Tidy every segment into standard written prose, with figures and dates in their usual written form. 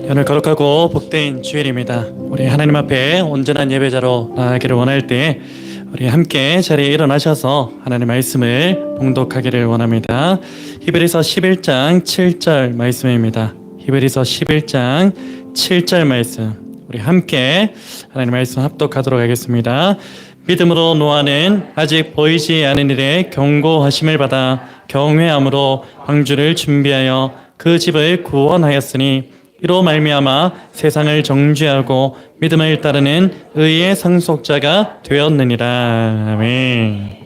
오늘 거룩하고 복된 주일입니다. 우리 하나님 앞에 온전한 예배자로 나아가기를 원할 때 우리 함께 자리에 일어나셔서 하나님 말씀을 봉독하기를 원합니다. 히브리서 11장 7절 말씀입니다. 히브리서 11장 7절 말씀, 우리 함께 하나님 말씀 합독하도록 하겠습니다. 믿음으로 노아는 아직 보이지 않은 일에 경고하심을 받아 경외함으로 방주를 준비하여 그 집을 구원하였으니 이로 말미암아 세상을 정죄하고 믿음을 따르는 의의 상속자가 되었느니라. 아멘.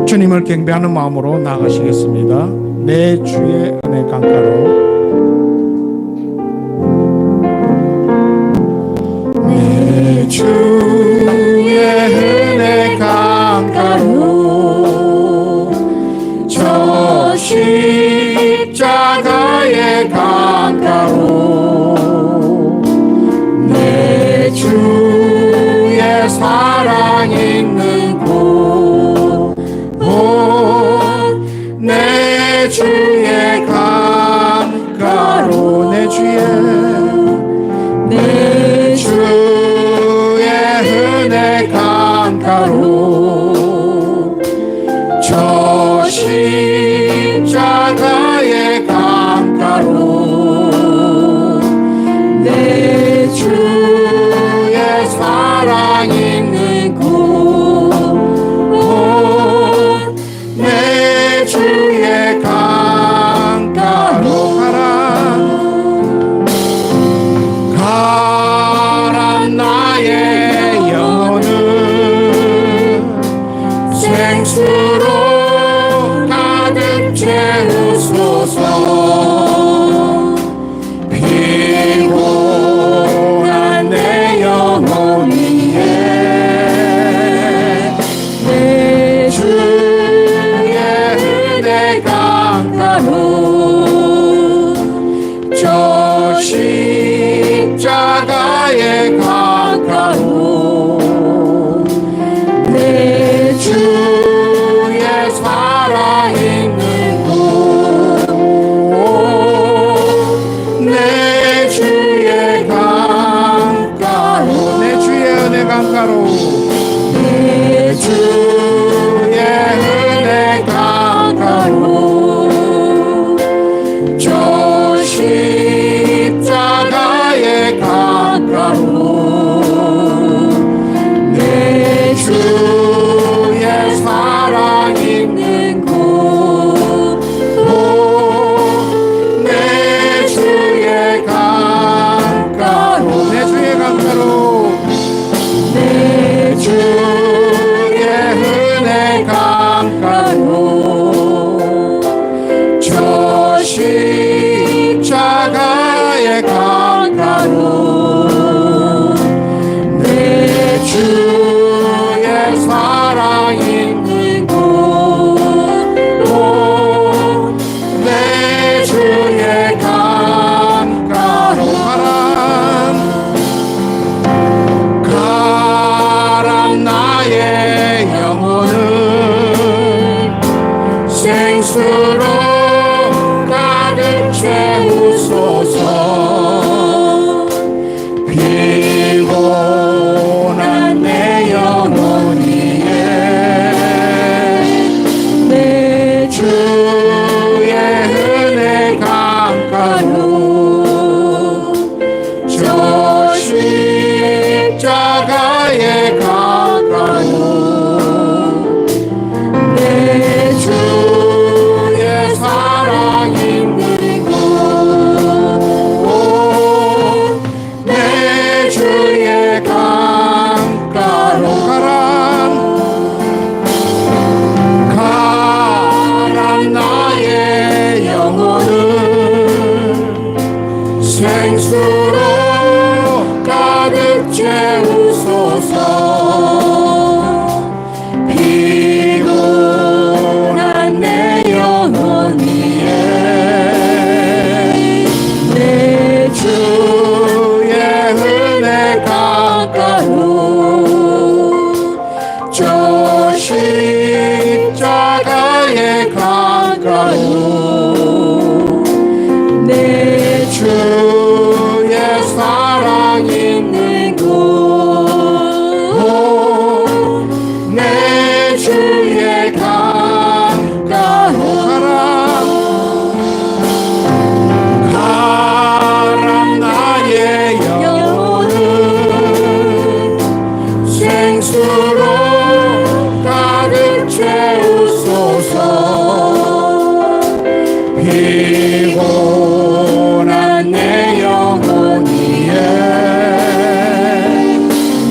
주님을 경배하는 마음으로 나아가시겠습니다. 내 주의 은혜 강가로 내 주의 은혜 강가로 저 십자가의 강가로 내 주의 사랑 있는 곳 내 주의 강가로 내 주의 은혜 강가로 저 십자가의 강가로 내 주의 사랑 있는 곳 내 주의 강가로 가라 나의 영혼을 생수로 가득 채우소서. 피곤한 내 영혼 위에 내 주의 은혜 강가로 저 십자가의 강가로 내 주의 사랑 있는 곳 내 주의 강가로 내 주의 은혜 강가로 내 주의 은혜 강가로 저 십자가의 강가로 내 주의 사랑 있는 곳 내 주의 강가로 내 주의 강가로 내 주의 은혜 강가로 저 십자가의 강가로 내 주의 사랑 있는 곳 내 주의 강가로 가라 나의 영혼을 생수로 가득 채우소서. 피곤한 내 영혼 위에 내 주의 은혜 강가로 저 십자가의 강가로 내 주의 사랑 있는 곳 내 주의 강가로 가라 내 주의 사랑 있는 곳 내 주의 가까운 가람 나의 영혼을 생수로 가득 채우소서 피곤한 내 영혼 위에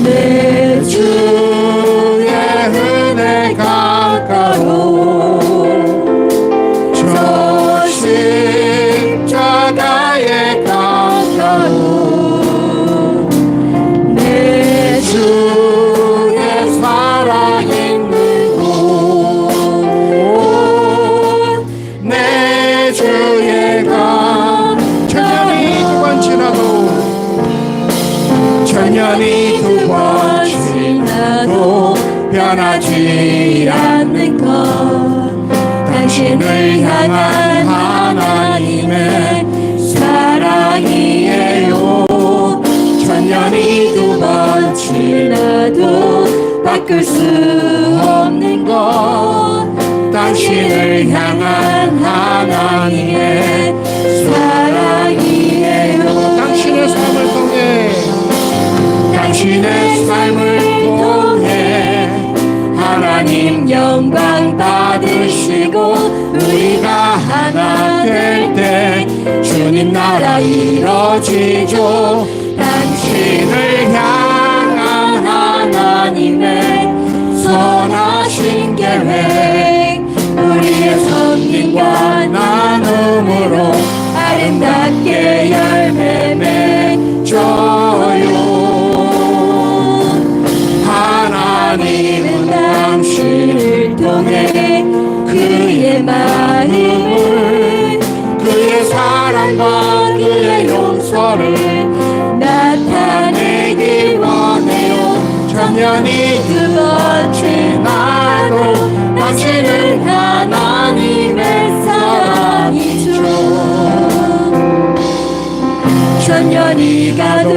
내 주의 은혜 가까워 저 십자가에 가까워 내 주의 사랑 있는 곳내 주의 가 천년이 두 번 지나도 천년이 두 번 지나도 변하지 않는 것 당신을 향한 하나님의 사랑이에요 천년이 두 번 지나도 바꿀 수 없는 것 당신을 향한 하나님의 사랑이에요 당신의 삶을 통해 당신의 삶을 통해 하나님 영광 받으시고 우리가 하나 될 때 주님 나라 이뤄지죠 당신을 향한 하나님의 선하신 계획 우리의 섬김과 나눔으로 아름답게 열매 맺어요 하나님은 당신을 통해 그의 마음을 그의 사랑과 그의 용서를 나타내기 원해요 천년이 두 번 지나도 당신은 하나님의 사랑이죠 천년이 가도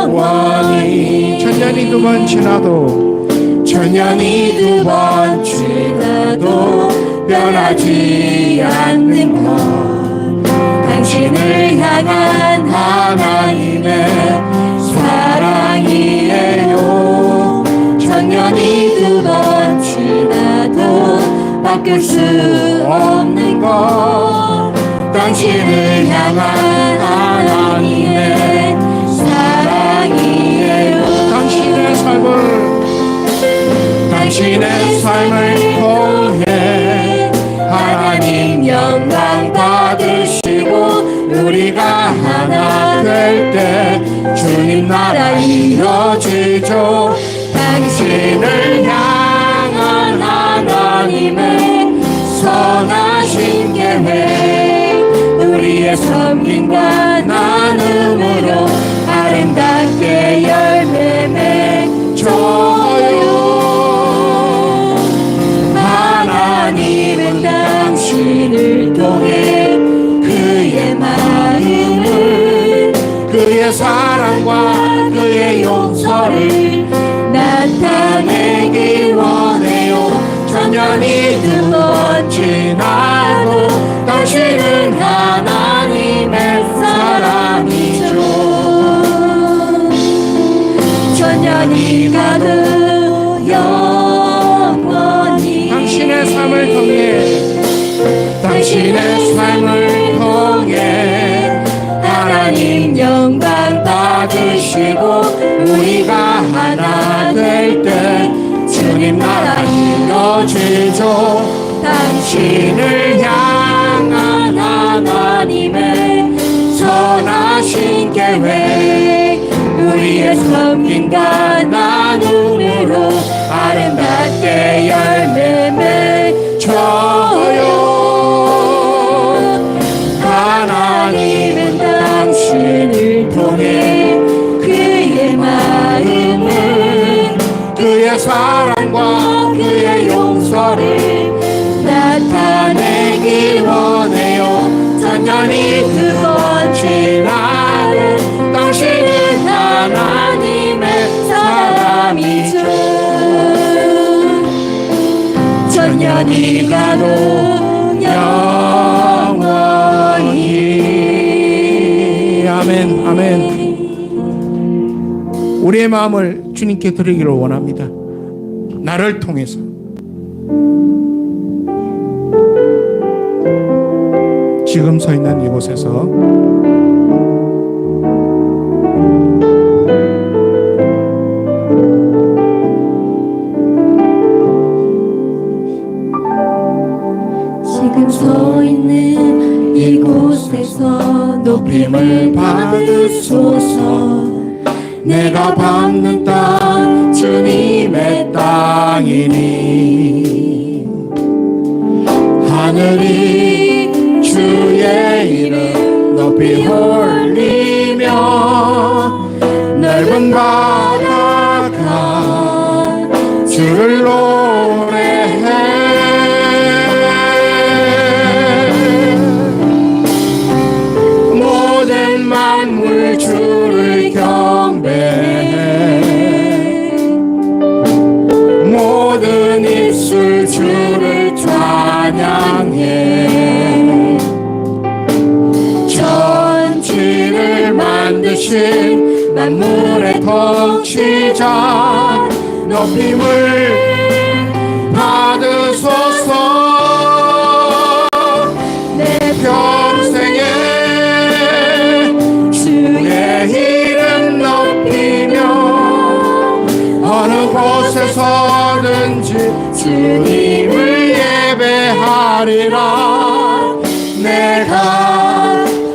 영원히 천년이 두 번 지나도 천년이 두 번 지나도 변하지 않는 것 당신을 향한 하나님의 사랑이에요 천년이 두 번 지나도 바꿀 수 없는 것 당신을 향한 하나님의 사랑이에요 당신의 삶을 통해 하나님 영광 받으시고 우리가 하나 될 때 주님 나라 이뤄지죠 당신을 향한 하나님의 선하신 계획 우리의 섬김과 나눔으로 아름답게 열매 맺어요 하나님은 당신을 통해 그의 마음을 그의 사랑과 그의 용서를 나타내기 원해요 천년이 두 번 지나도 당신은 하나님의 사랑이죠 천년이 가도 영원히 당신의 삶을 통해 당신의 삶을 통해 하나님 영광 받으시고 우리가 하나 될 때 주님 나라 이뤄지죠 당신을 향한 하나님의 선하신 계획 우리의 섬김과 나눔으로 아름답게 열매 맺어요 하나님은 당신을 통해 그의 마음을 그의 사랑과 그의 용서를 나타내기 전년이 두 번째 날은 당신은 하나님의 사람이죠. 전년이 가도 영원히. 아멘, 아멘. 우리의 마음을 주님께 드리기를 원합니다. 나를 통해서 지금 서 있는 이곳에서 지금 서 있는 이곳에서 높임을 받으소서. 내가 밟는 땅 주님의 땅이니 하늘이 주의 이름 높이 올리며 넓은 바다가 주를 노래해. 모든 만물 주를 경배해. 모든 입술 주를 찬양해. 천지를 만드신 만물의 통치자 높임을 받으소서. 내 평생에 주의 이름 높이며 어느 곳에서든지 주님을 예배하리라. 내가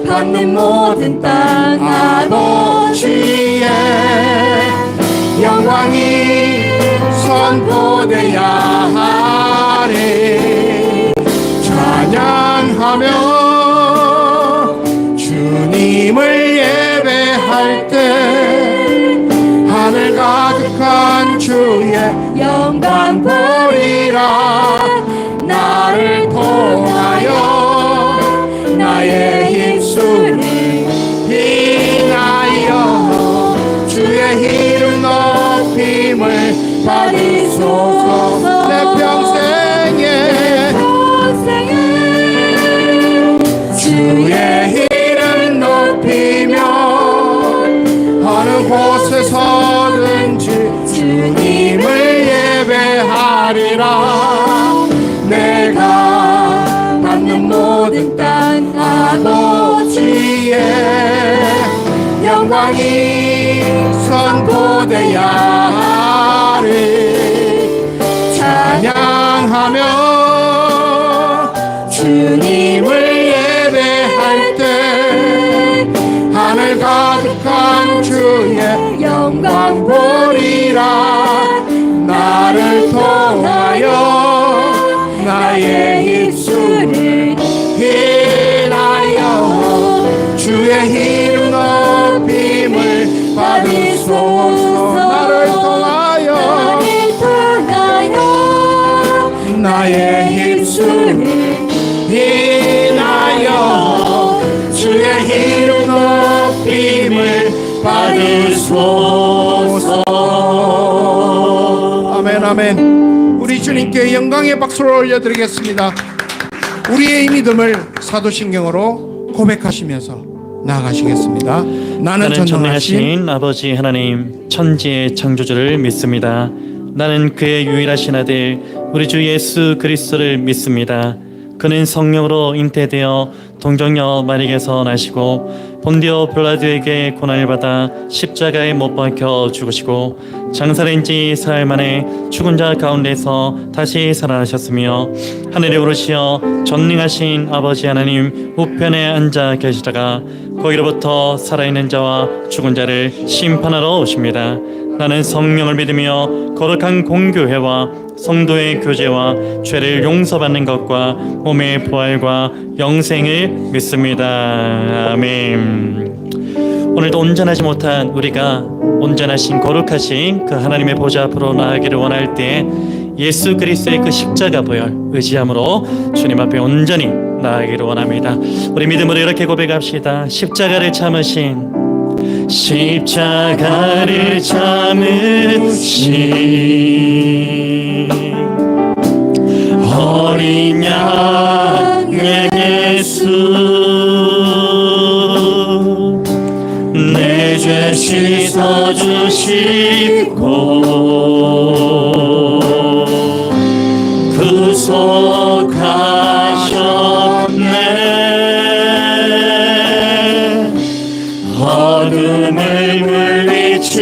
받는 모든 땅 아버지의 영광이 선포되야 하리. 찬양하며 주님을 예배할 때 하늘 가득한 주의 영광 보리라. 나를 통하여 나의 입술을 인하여 주의 이름 높임을 받으소서. 내 평생에 주의 이름 높이며 어느 곳에서든지 주님을 예배하리라. 내가 받는 모든 땅 아버지의 영광이 선포되야 하리. 찬양하며 주님을 예배할 때 하늘 가득한 주의 영광 보리라. 나를 통하여 나의 입술을 인하여 주의 이름 높임을 받으소서. 나를 통하여 나의 입술을 인하여 주의 이름 높임을 받으소서. 아멘, 아멘. 우리 주님께 영광의 박수를 올려드리겠습니다. 우리의 믿음을 사도신경으로 고백하시면서 나아가시겠습니다. 나는 전능하신 아버지 하나님 천지의 창조주를 믿습니다. 나는 그의 유일하신 아들 우리 주 예수 그리스도를 믿습니다. 그는 성령으로 잉태되어 동정녀 마리에게서 나시고 본디오 빌라도에게 고난을 받아 십자가에 못 박혀 죽으시고 장사된 지 사흘 만에 죽은 자 가운데서 다시 살아나셨으며 하늘에 오르시어 전능하신 아버지 하나님 우편에 앉아 계시다가 거기로부터 살아있는 자와 죽은 자를 심판하러 오십니다. 나는 성령을 믿으며 거룩한 공교회와 성도의 교제와 죄를 용서받는 것과 몸의 부활과 영생을 믿습니다. 아멘. 오늘도 온전하지 못한 우리가 온전하신 거룩하신 그 하나님의 보좌 앞으로 나아가기를 원할 때 예수 그리스도의 그 십자가 보혈 의지함으로 주님 앞에 온전히 나아가기를 원합니다. 우리 믿음으로 이렇게 고백합시다. 십자가를 참으신 어린 양의 예수, 내 죄 씻어주시고 구속하셨네. 어둠을 물리치신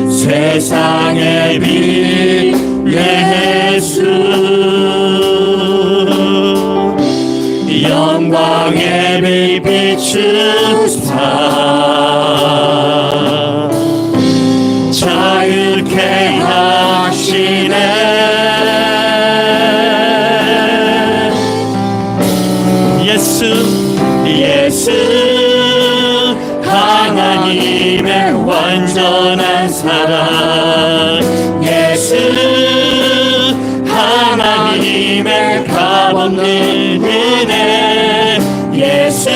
세상의 빛 예수, 영광의 빛 비추사 자유케 하시네. 예수 하나님의 완전한 사랑, 예수 하나님의 값없는 은혜, 예수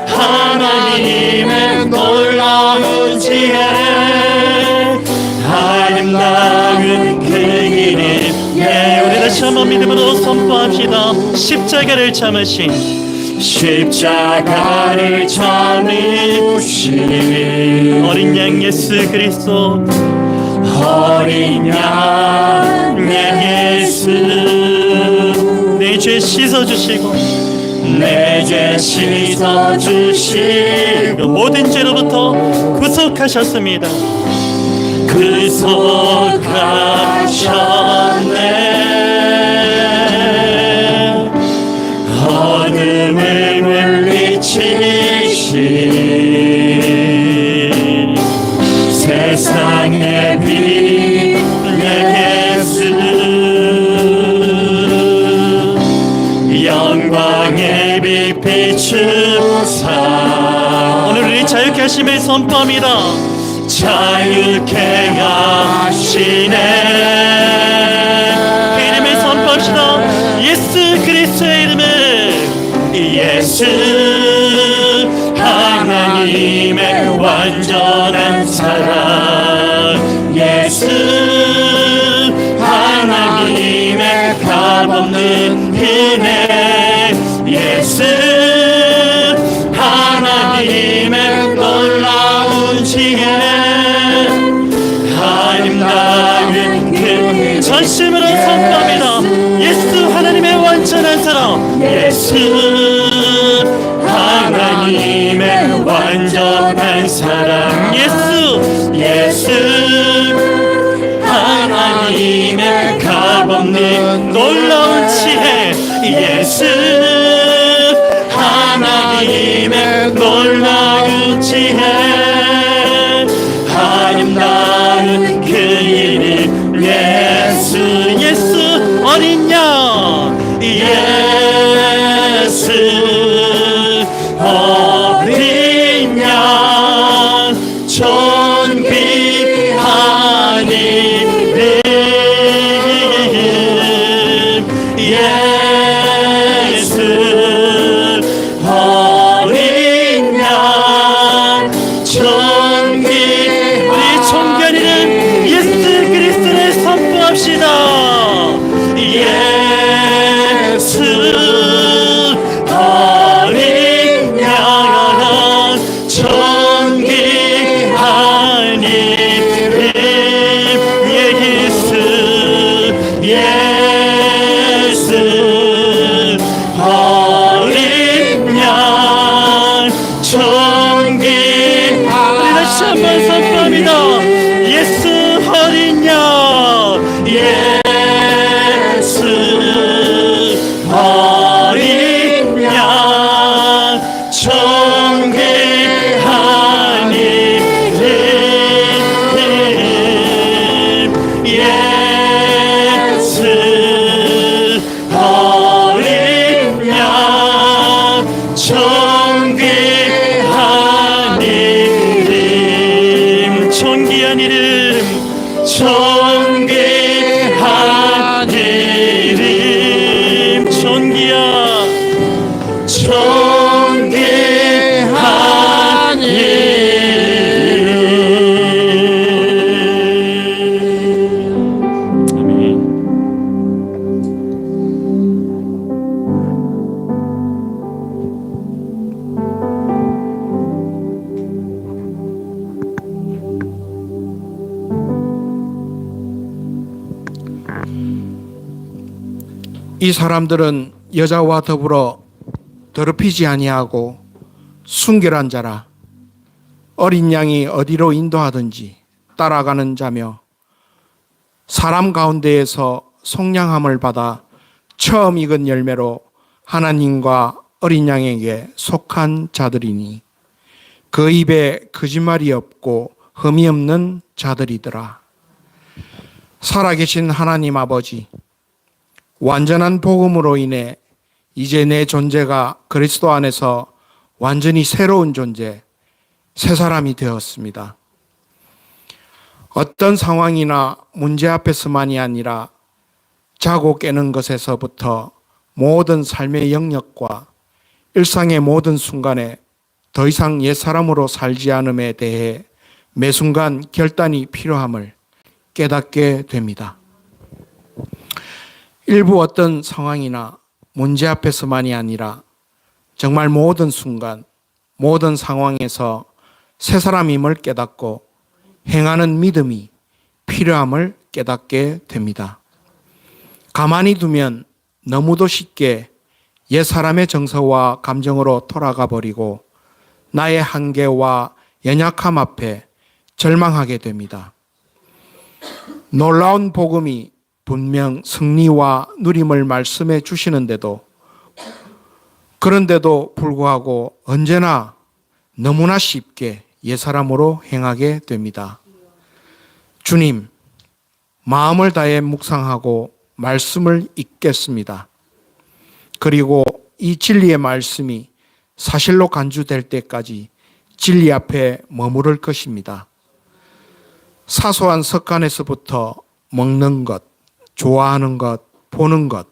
하나님의 놀라운 지혜, 아름다운 그 이름. 우리 다시 한번 믿음으로 선포합시다. 십자가를 참으신 어린 양 예수 그리스도, 어린 양의 예수, 내 죄 씻어주시고 모든 죄로부터 구속하셨습니다. 구속하셨네. 어둠을 물리치신 세상의 빛 예수, 영광의 빛 비추사. 오늘 우리 자유케 하심을 선포합니다. 자유케 하시네. 그 이름을 선포합시다. 예수 그리스도의 이름을. 예수 하나님의 완전한 사랑, 예수 하나님의 값없는 은혜, 예수 하나님의 놀라운 지혜, 아름다운 그 전심으로 선포합니다. 예수 하나님의 완전한 사랑, 예수 하나님의 완전한 사랑, 예수 하나님의 값없는 놀라운 지혜, 예수 하나님의 놀라운 지혜, 아름다운 그 이름 예수. 어린 양 예수, 어린 양 존귀한 이름 예수, 어린 양 존귀. 우리 존귀한 이름 예수 그리스도를 선포합시다. 예수 존귀한 이름 존귀한 이름. 아멘. 이 사람들은 여자와 더불어 더럽히지 아니하고 순결한 자라 어린 양이 어디로 인도하든지 따라가는 자며 사람 가운데에서 속량함을 받아 처음 익은 열매로 하나님과 어린 양에게 속한 자들이니 그 입에 거짓말이 없고 흠이 없는 자들이더라. 살아계신 하나님 아버지, 완전한 복음으로 인해 이제 내 존재가 그리스도 안에서 완전히 새로운 존재, 새 사람이 되었습니다. 어떤 상황이나 문제 앞에서만이 아니라 자고 깨는 것에서부터 모든 삶의 영역과 일상의 모든 순간에 더 이상 옛사람으로 살지 않음에 대해 매 순간 결단이 필요함을 깨닫게 됩니다. 일부 어떤 상황이나 문제 앞에서만이 아니라 정말 모든 순간, 모든 상황에서 새 사람임을 깨닫고 행하는 믿음이 필요함을 깨닫게 됩니다. 가만히 두면 너무도 쉽게 옛 사람의 정서와 감정으로 돌아가 버리고 나의 한계와 연약함 앞에 절망하게 됩니다. 놀라운 복음이 분명 승리와 누림을 말씀해 주시는데도 그런데도 불구하고 언제나 너무나 쉽게 옛사람으로 행하게 됩니다. 주님, 마음을 다해 묵상하고 말씀을 읽겠습니다. 그리고 이 진리의 말씀이 사실로 간주될 때까지 진리 앞에 머무를 것입니다. 사소한 습관에서부터 먹는 것, 좋아하는 것, 보는 것,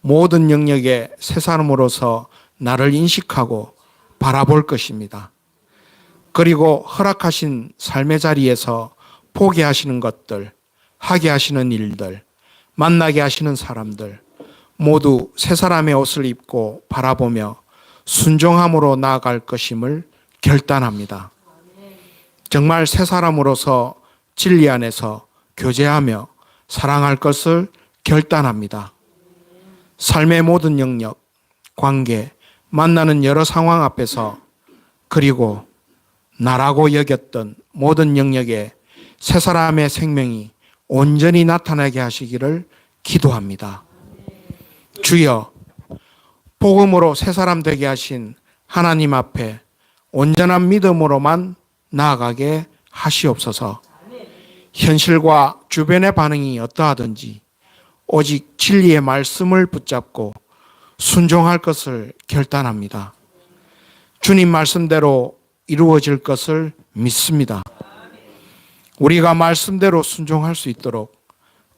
모든 영역에 새 사람으로서 나를 인식하고 바라볼 것입니다. 그리고 허락하신 삶의 자리에서 포기하시는 것들, 하게 하시는 일들, 만나게 하시는 사람들 모두 새 사람의 옷을 입고 바라보며 순종함으로 나아갈 것임을 결단합니다. 정말 새 사람으로서 진리 안에서 교제하며 사랑할 것을 결단합니다. 삶의 모든 영역, 관계, 만나는 여러 상황 앞에서 그리고 나라고 여겼던 모든 영역에 새 사람의 생명이 온전히 나타나게 하시기를 기도합니다. 주여, 복음으로 새 사람 되게 하신 하나님 앞에 온전한 믿음으로만 나아가게 하시옵소서. 현실과 주변의 반응이 어떠하든지 오직 진리의 말씀을 붙잡고 순종할 것을 결단합니다. 주님 말씀대로 이루어질 것을 믿습니다. 우리가 말씀대로 순종할 수 있도록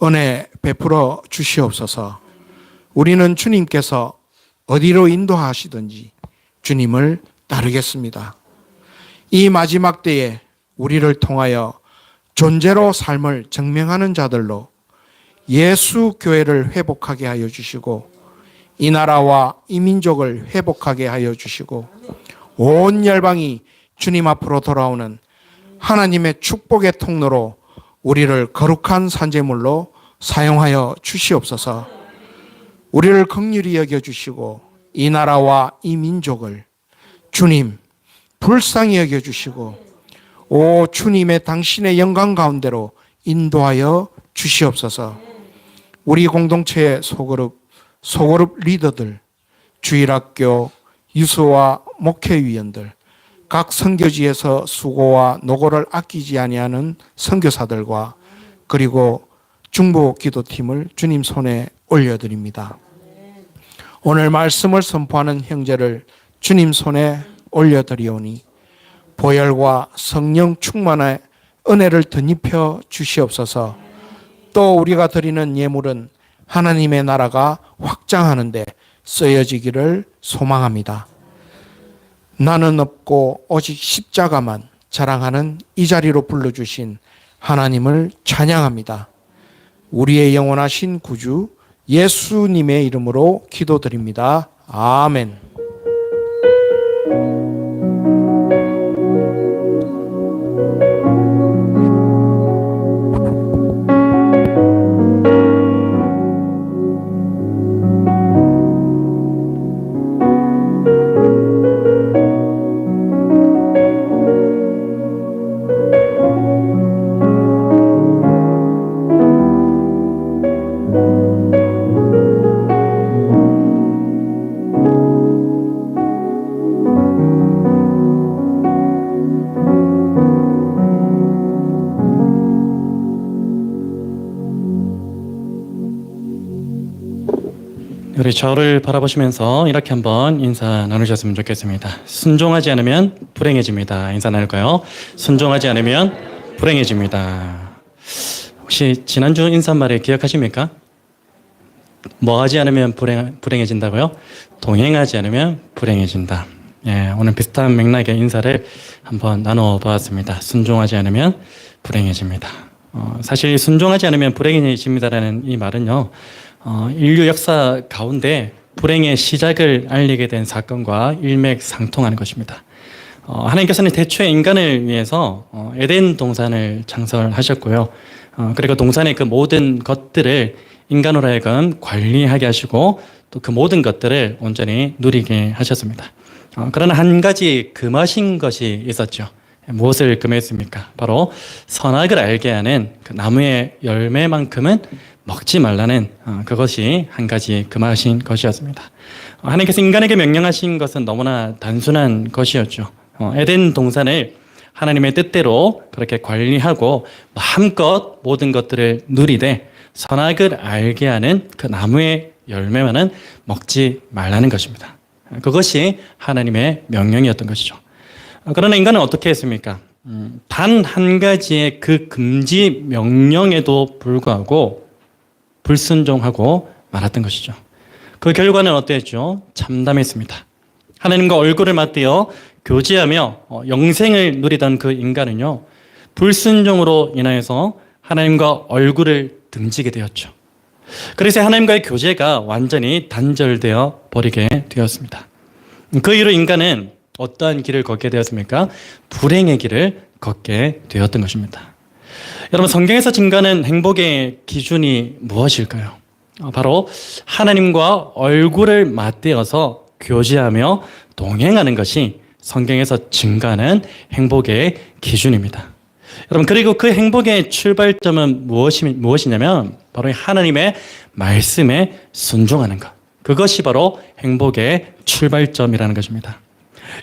은혜 베풀어 주시옵소서. 우리는 주님께서 어디로 인도하시든지 주님을 따르겠습니다. 이 마지막 때에 우리를 통하여 존재로 삶을 증명하는 자들로 예수 교회를 회복하게 하여 주시고 이 나라와 이 민족을 회복하게 하여 주시고 온 열방이 주님 앞으로 돌아오는 하나님의 축복의 통로로 우리를 거룩한 산재물로 사용하여 주시옵소서. 우리를 긍휼히 여겨주시고 이 나라와 이 민족을 주님 불쌍히 여겨주시고 오 주님의 당신의 영광 가운데로 인도하여 주시옵소서. 우리 공동체의 소그룹 리더들, 주일학교, 유수와 목회위원들, 각 선교지에서 수고와 노고를 아끼지 아니하는 선교사들과 그리고 중보 기도팀을 주님 손에 올려드립니다. 오늘 말씀을 선포하는 형제를 주님 손에 올려드리오니 보혈과 성령 충만의 은혜를 덧입혀 주시옵소서. 또 우리가 드리는 예물은 하나님의 나라가 확장하는데 쓰여지기를 소망합니다. 나는 없고 오직 십자가만 자랑하는 이 자리로 불러주신 하나님을 찬양합니다. 우리의 영원하신 구주 예수님의 이름으로 기도드립니다. 아멘. 우리 저를 바라보시면서 이렇게 한번 인사 나누셨으면 좋겠습니다. 순종하지 않으면 불행해집니다. 인사 나눌까요? 순종하지 않으면 불행해집니다. 혹시 지난주 인사말에 기억하십니까? 뭐 하지 않으면 불행해진다고요? 동행하지 않으면 불행해진다. 예, 오늘 비슷한 맥락의 인사를 한번 나눠 보았습니다. 순종하지 않으면 불행해집니다. 사실 순종하지 않으면 불행해집니다라는 이 말은요, 인류 역사 가운데 불행의 시작을 알리게 된 사건과 일맥상통하는 것입니다. 하나님께서는 태초에 인간을 위해서 에덴 동산을 창설하셨고요. 그리고 동산의 그 모든 것들을 인간으로 하여금 관리하게 하시고 또 그 모든 것들을 온전히 누리게 하셨습니다. 그러나 한 가지 금하신 것이 있었죠. 무엇을 금했습니까? 바로 선악을 알게 하는 그 나무의 열매만큼은 먹지 말라는 그것이 한 가지 금하신 것이었습니다. 하나님께서 인간에게 명령하신 것은 너무나 단순한 것이었죠. 에덴 동산을 하나님의 뜻대로 그렇게 관리하고 마음껏 모든 것들을 누리되 선악을 알게 하는 그 나무의 열매만은 먹지 말라는 것입니다. 그것이 하나님의 명령이었던 것이죠. 그러나 인간은 어떻게 했습니까? 단 한 가지의 그 금지 명령에도 불구하고 불순종하고 말았던 것이죠. 그 결과는 어땠죠? 참담했습니다. 하나님과 얼굴을 맞대어 교제하며 영생을 누리던 그 인간은요, 불순종으로 인하여서 하나님과 얼굴을 등지게 되었죠. 그래서 하나님과의 교제가 완전히 단절되어 버리게 되었습니다. 그 이후로 인간은 어떠한 길을 걷게 되었습니까? 불행의 길을 걷게 되었던 것입니다. 여러분, 성경에서 증가하는 행복의 기준이 무엇일까요? 바로 하나님과 얼굴을 맞대어서 교제하며 동행하는 것이 성경에서 증가하는 행복의 기준입니다. 여러분, 그리고 그 행복의 출발점은 무엇이냐면 바로 하나님의 말씀에 순종하는 것. 그것이 바로 행복의 출발점이라는 것입니다.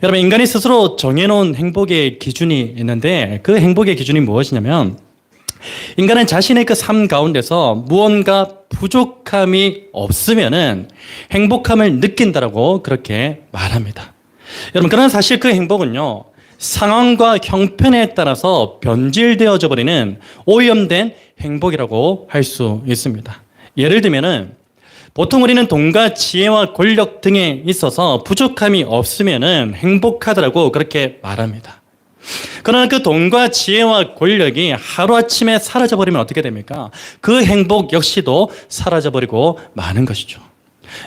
여러분, 인간이 스스로 정해놓은 행복의 기준이 있는데 그 행복의 기준이 무엇이냐면 인간은 자신의 그 삶 가운데서 무언가 부족함이 없으면은 행복함을 느낀다라고 그렇게 말합니다. 여러분, 그러나 사실 그 행복은요, 상황과 형편에 따라서 변질되어져 버리는 오염된 행복이라고 할 수 있습니다. 예를 들면은 보통 우리는 돈과 지혜와 권력 등에 있어서 부족함이 없으면은 행복하다라고 그렇게 말합니다. 그러나 그 돈과 지혜와 권력이 하루아침에 사라져버리면 어떻게 됩니까? 그 행복 역시도 사라져버리고 마는 것이죠.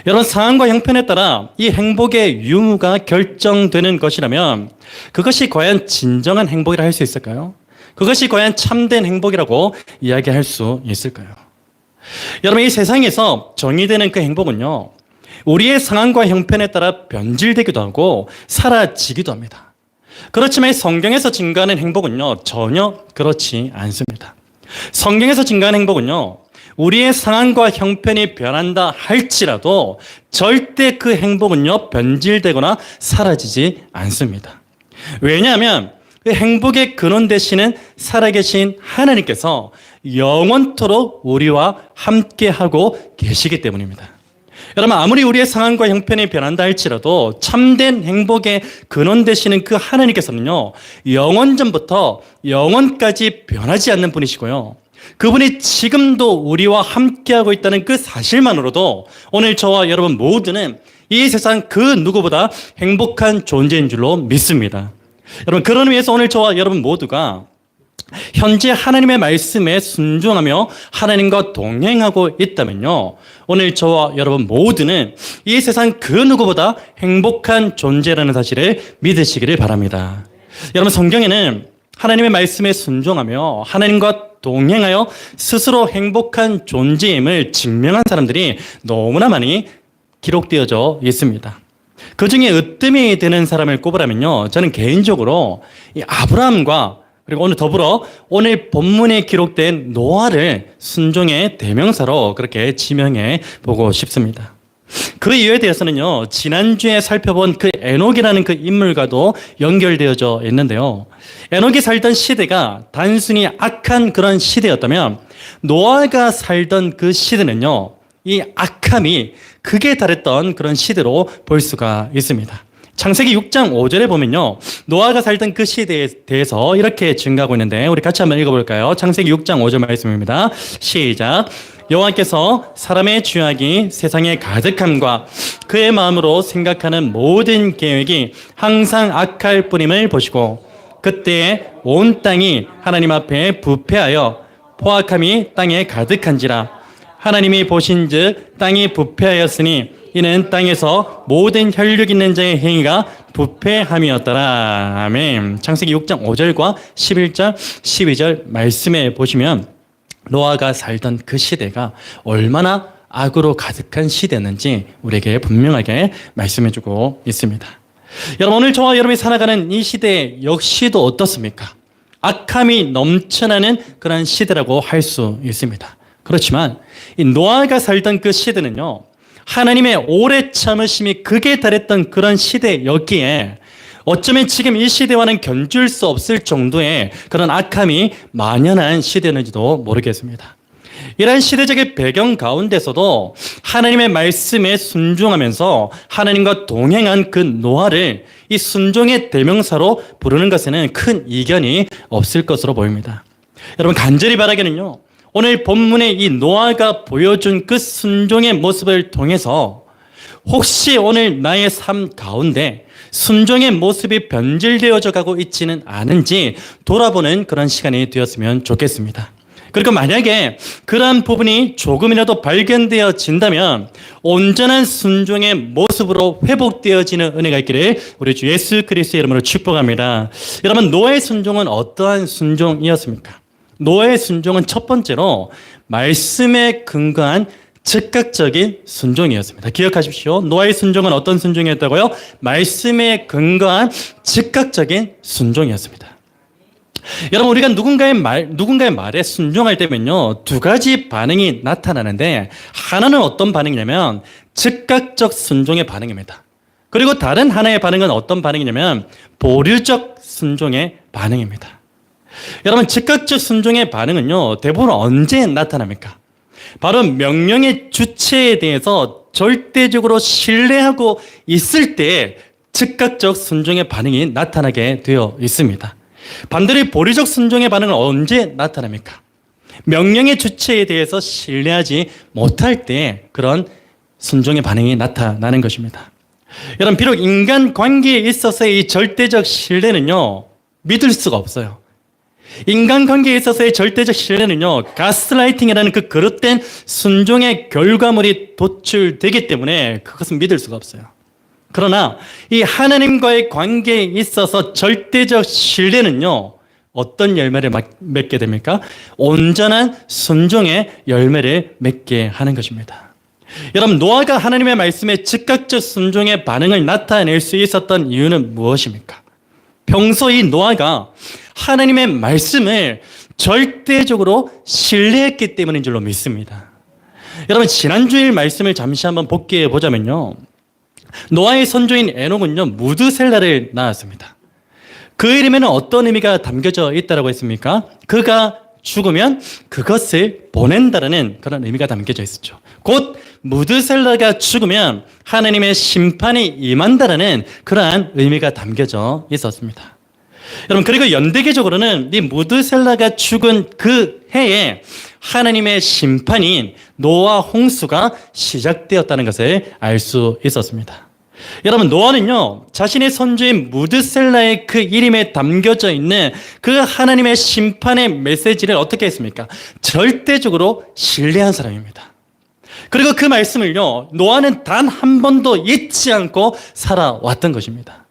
여러분, 상황과 형편에 따라 이 행복의 유무가 결정되는 것이라면 그것이 과연 진정한 행복이라 할 수 있을까요? 그것이 과연 참된 행복이라고 이야기할 수 있을까요? 여러분, 이 세상에서 정의되는 그 행복은요, 우리의 상황과 형편에 따라 변질되기도 하고 사라지기도 합니다. 그렇지만 성경에서 증가하는 행복은요, 전혀 그렇지 않습니다. 성경에서 증가하는 행복은요, 우리의 상황과 형편이 변한다 할지라도 절대 그 행복은요, 변질되거나 사라지지 않습니다. 왜냐하면 그 행복의 근원 되시는 살아계신 하나님께서 영원토록 우리와 함께하고 계시기 때문입니다. 여러분, 아무리 우리의 상황과 형편이 변한다 할지라도 참된 행복의 근원 되시는 그 하나님께서는요, 영원전부터 영원까지 변하지 않는 분이시고요, 그분이 지금도 우리와 함께하고 있다는 그 사실만으로도 오늘 저와 여러분 모두는 이 세상 그 누구보다 행복한 존재인 줄로 믿습니다. 여러분, 그런 의미에서 오늘 저와 여러분 모두가 현재 하나님의 말씀에 순종하며 하나님과 동행하고 있다면요, 오늘 저와 여러분 모두는 이 세상 그 누구보다 행복한 존재라는 사실을 믿으시기를 바랍니다. 여러분, 성경에는 하나님의 말씀에 순종하며 하나님과 동행하여 스스로 행복한 존재임을 증명한 사람들이 너무나 많이 기록되어져 있습니다. 그 중에 으뜸이 되는 사람을 꼽으라면요, 저는 개인적으로 이 아브라함과 그리고 오늘 더불어 오늘 본문에 기록된 노아를 순종의 대명사로 그렇게 지명해 보고 싶습니다. 그 이유에 대해서는요, 지난주에 살펴본 그 에녹이라는 그 인물과도 연결되어져 있는데요. 에녹이 살던 시대가 단순히 악한 그런 시대였다면 노아가 살던 그 시대는요, 이 악함이 극에 달했던 그런 시대로 볼 수가 있습니다. 창세기 6장 5절에 보면요, 노아가 살던 그 시대에 대해서 이렇게 증가하고 있는데 우리 같이 한번 읽어볼까요? 창세기 6장 5절 말씀입니다. 시작. 여호와께서 사람의 죄악이 세상에 가득함과 그의 마음으로 생각하는 모든 계획이 항상 악할 뿐임을 보시고 그때 온 땅이 하나님 앞에 부패하여 포악함이 땅에 가득한지라. 하나님이 보신즉 땅이 부패하였으니 이는 땅에서 모든 혈육 있는 자의 행위가 부패함이었더라. 아멘. 창세기 6장 5절과 11절, 12절 말씀에 보시면 노아가 살던 그 시대가 얼마나 악으로 가득한 시대였는지 우리에게 분명하게 말씀해주고 있습니다. 여러분, 오늘 저와 여러분이 살아가는 이 시대 역시도 어떻습니까? 악함이 넘쳐나는 그런 시대라고 할 수 있습니다. 그렇지만 이 노아가 살던 그 시대는요, 하나님의 오래 참으심이 극에 달했던 그런 시대였기에 어쩌면 지금 이 시대와는 견줄 수 없을 정도의 그런 악함이 만연한 시대였는지도 모르겠습니다. 이러한 시대적인 배경 가운데서도 하나님의 말씀에 순종하면서 하나님과 동행한 그 노아를 이 순종의 대명사로 부르는 것에는 큰 이견이 없을 것으로 보입니다. 여러분, 간절히 바라기는요, 오늘 본문의 이 노아가 보여준 그 순종의 모습을 통해서 혹시 오늘 나의 삶 가운데 순종의 모습이 변질되어져 가고 있지는 않은지 돌아보는 그런 시간이 되었으면 좋겠습니다. 그리고 만약에 그러한 부분이 조금이라도 발견되어진다면 온전한 순종의 모습으로 회복되어지는 은혜가 있기를 우리 주 예수 그리스도의 이름으로 축복합니다. 여러분, 노아의 순종은 어떠한 순종이었습니까? 노아의 순종은 첫 번째로 말씀에 근거한 즉각적인 순종이었습니다. 기억하십시오. 노아의 순종은 어떤 순종이었다고요? 말씀에 근거한 즉각적인 순종이었습니다. 여러분, 우리가 누군가의 말에 순종할 때면요, 두 가지 반응이 나타나는데 하나는 어떤 반응이냐면 즉각적 순종의 반응입니다. 그리고 다른 하나의 반응은 어떤 반응이냐면 보류적 순종의 반응입니다. 여러분, 즉각적 순종의 반응은요, 대부분 언제 나타납니까? 바로 명령의 주체에 대해서 절대적으로 신뢰하고 있을 때 즉각적 순종의 반응이 나타나게 되어 있습니다. 반대로 보류적 순종의 반응은 언제 나타납니까? 명령의 주체에 대해서 신뢰하지 못할 때 그런 순종의 반응이 나타나는 것입니다. 여러분, 비록 인간 관계에 있어서의 이 절대적 신뢰는요, 믿을 수가 없어요. 인간관계에 있어서의 절대적 신뢰는요, 가스라이팅이라는 그 그릇된 순종의 결과물이 도출되기 때문에 그것은 믿을 수가 없어요. 그러나 이 하나님과의 관계에 있어서 절대적 신뢰는요, 어떤 열매를 맺게 됩니까? 온전한 순종의 열매를 맺게 하는 것입니다. 여러분, 노아가 하나님의 말씀에 즉각적 순종의 반응을 나타낼 수 있었던 이유는 무엇입니까? 평소 이 노아가 하나님의 말씀을 절대적으로 신뢰했기 때문인 줄로 믿습니다. 여러분, 지난주일 말씀을 잠시 한번 복기해 보자면요, 노아의 선조인 에녹은요, 무드셀라를 낳았습니다. 그 이름에는 어떤 의미가 담겨져 있다고 했습니까? 그가 죽으면 그것을 보낸다라는 그런 의미가 담겨져 있었죠. 곧 무드셀라가 죽으면 하나님의 심판이 임한다라는 그러한 의미가 담겨져 있었습니다. 여러분, 그리고 연대기적으로는 이 무드셀라가 죽은 그 해에 하나님의 심판인 노아 홍수가 시작되었다는 것을 알 수 있었습니다. 여러분, 노아는요, 자신의 선조인 무드셀라의 그 이름에 담겨져 있는 그 하나님의 심판의 메시지를 어떻게 했습니까? 절대적으로 신뢰한 사람입니다. 그리고 그 말씀을요, 노아는 단 한 번도 잊지 않고 살아왔던 것입니다.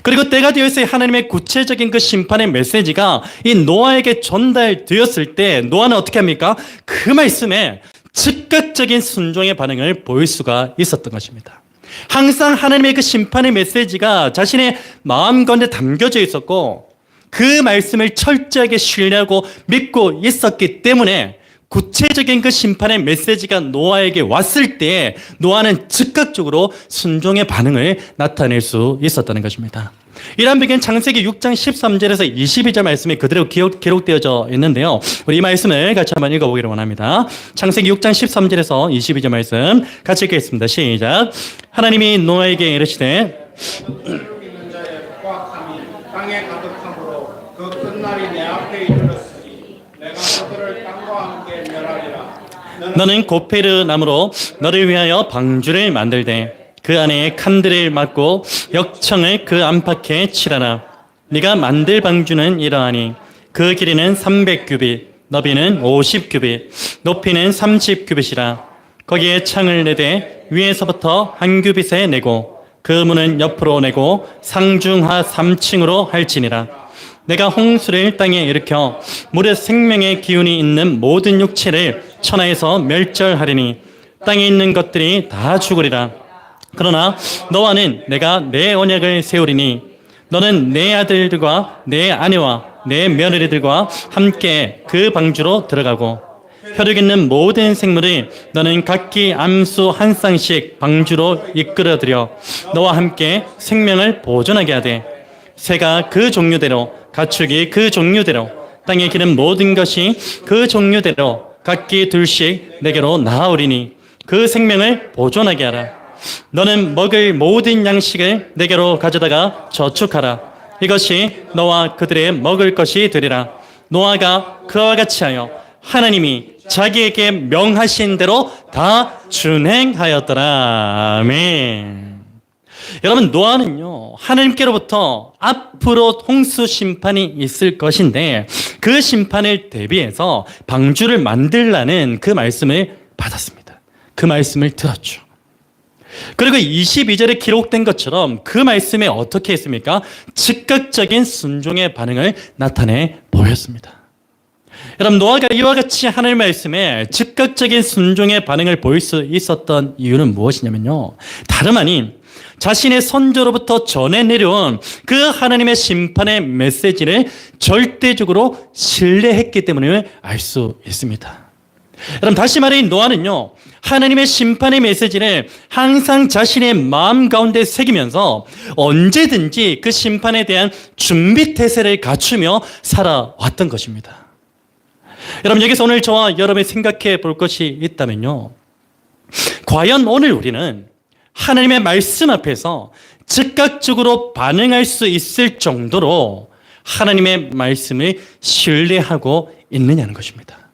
그리고 때가 되었을 하나님의 구체적인 그 심판의 메시지가 이 노아에게 전달되었을 때 노아는 어떻게 합니까? 그 말씀에 즉각적인 순종의 반응을 보일 수가 있었던 것입니다. 항상 하나님의 그 심판의 메시지가 자신의 마음 가운데 담겨져 있었고 그 말씀을 철저하게 신뢰하고 믿고 있었기 때문에 구체적인 그 심판의 메시지가 노아에게 왔을 때 노아는 즉각적으로 순종의 반응을 나타낼 수 있었다는 것입니다. 이러한 배경 창세기 6장 13절에서 22절 말씀이 그대로 기록되어져 있는데요. 우리 이 말씀을 같이 한번 읽어보기를 원합니다. 창세기 6장 13절에서 22절 말씀 같이 읽겠습니다. 시작. 하나님이 노아에게 이르시되 있는 자의 포악함이 땅에 가득함으로 그 끝날이 내 앞에 이르렀으니 내가 그들을 땅과 함께 멸하리라. 너는 고페르 나무로 너를 위하여 방주를 만들되 그 안에 칸들을 막고 역청을 그 안팎에 칠하라. 네가 만들 방주는 이러하니 그 길이는 300규빗, 너비는 50규빗, 높이는 30규빗이라. 거기에 창을 내되 위에서부터 한 규빗에 내고 그 문은 옆으로 내고 상중하 3층으로 할지니라. 내가 홍수를 땅에 일으켜 물의 생명의 기운이 있는 모든 육체를 천하에서 멸절하리니 땅에 있는 것들이 다 죽으리라. 그러나 너와는 내가 내 언약을 세우리니 너는 내 아들들과 내 아내와 내 며느리들과 함께 그 방주로 들어가고 혈육 있는 모든 생물을 너는 각기 암수 한 쌍씩 방주로 이끌어들여 너와 함께 생명을 보존하게 하되 새가 그 종류대로 가축이 그 종류대로 땅에 기는 모든 것이 그 종류대로 각기 둘씩 내게로 나아오리니 그 생명을 보존하게 하라. 너는 먹을 모든 양식을 내게로 가져다가 저축하라. 이것이 너와 그들의 먹을 것이 되리라. 노아가 그와 같이 하여 하나님이 자기에게 명하신 대로 다 준행하였더라. 아멘. 여러분, 노아는요, 하나님께로부터 앞으로 홍수 심판이 있을 것인데 그 심판을 대비해서 방주를 만들라는 그 말씀을 받았습니다. 그 말씀을 들었죠. 그리고 22절에 기록된 것처럼 그 말씀에 어떻게 했습니까? 즉각적인 순종의 반응을 나타내 보였습니다. 여러분, 노아가 이와 같이 하나님의 말씀에 즉각적인 순종의 반응을 보일 수 있었던 이유는 무엇이냐면요, 다름 아닌 자신의 선조로부터 전해 내려온 그 하나님의 심판의 메시지를 절대적으로 신뢰했기 때문에 알 수 있습니다. 여러분, 다시 말해 노아는요, 하나님의 심판의 메시지를 항상 자신의 마음 가운데 새기면서 언제든지 그 심판에 대한 준비 태세를 갖추며 살아왔던 것입니다. 여러분, 여기서 오늘 저와 여러분이 생각해 볼 것이 있다면요, 과연 오늘 우리는 하나님의 말씀 앞에서 즉각적으로 반응할 수 있을 정도로 하나님의 말씀을 신뢰하고 있느냐는 것입니다.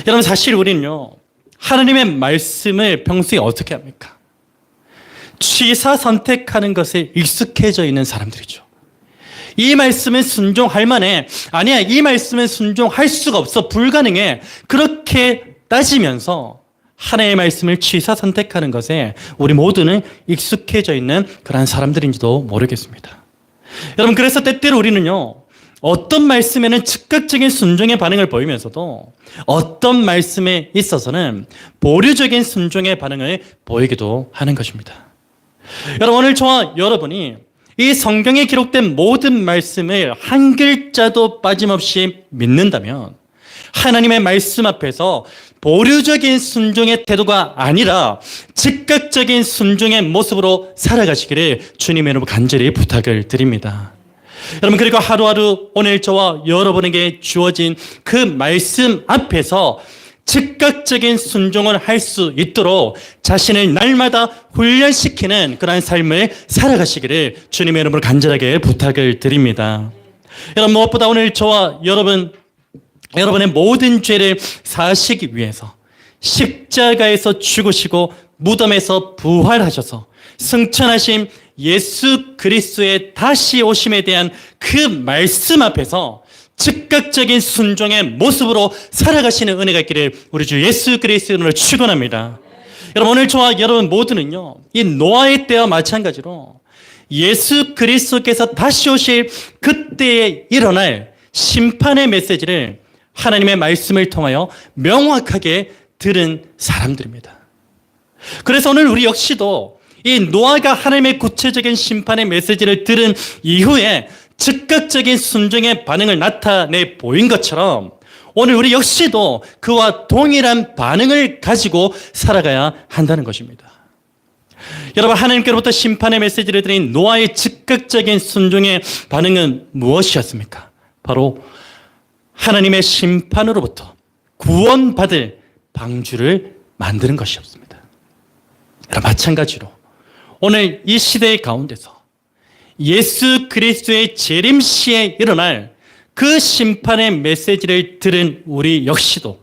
여러분, 사실 우리는요, 하나님의 말씀을 평소에 어떻게 합니까? 취사 선택하는 것에 익숙해져 있는 사람들이죠. 이 말씀은 순종할 만해. 아니야, 이 말씀은 순종할 수가 없어. 불가능해. 그렇게 따지면서 하나님의 말씀을 취사 선택하는 것에 우리 모두는 익숙해져 있는 그러한 사람들인지도 모르겠습니다. 여러분, 그래서 때때로 우리는요, 어떤 말씀에는 즉각적인 순종의 반응을 보이면서도 어떤 말씀에 있어서는 보류적인 순종의 반응을 보이기도 하는 것입니다. 여러분, 오늘 저와 여러분이 이 성경에 기록된 모든 말씀을 한 글자도 빠짐없이 믿는다면 하나님의 말씀 앞에서 보류적인 순종의 태도가 아니라 즉각적인 순종의 모습으로 살아가시기를 주님의 이름으로 간절히 부탁을 드립니다. 여러분, 그리고 하루하루 오늘 저와 여러분에게 주어진 그 말씀 앞에서 즉각적인 순종을 할 수 있도록 자신을 날마다 훈련시키는 그러한 삶을 살아가시기를 주님의 이름으로 간절하게 부탁을 드립니다. 여러분, 무엇보다 오늘 저와 여러분의 모든 죄를 사하시기 위해서 십자가에서 죽으시고 무덤에서 부활하셔서 승천하신 예수 그리스도의 다시 오심에 대한 그 말씀 앞에서 즉각적인 순종의 모습으로 살아가시는 은혜가 있기를 우리 주 예수 그리스도로 축원합니다. 여러분, 오늘 저와 여러분 모두는요, 이 노아의 때와 마찬가지로 예수 그리스도께서 다시 오실 그때에 일어날 심판의 메시지를 하나님의 말씀을 통하여 명확하게 들은 사람들입니다. 그래서 오늘 우리 역시도 이 노아가 하나님의 구체적인 심판의 메시지를 들은 이후에 즉각적인 순종의 반응을 나타내 보인 것처럼 오늘 우리 역시도 그와 동일한 반응을 가지고 살아가야 한다는 것입니다. 여러분, 하나님께로부터 심판의 메시지를 들은 노아의 즉각적인 순종의 반응은 무엇이었습니까? 바로 하나님의 심판으로부터 구원받을 방주를 만드는 것이었습니다. 마찬가지로 오늘 이 시대의 가운데서 예수 그리스도의 재림시에 일어날 그 심판의 메시지를 들은 우리 역시도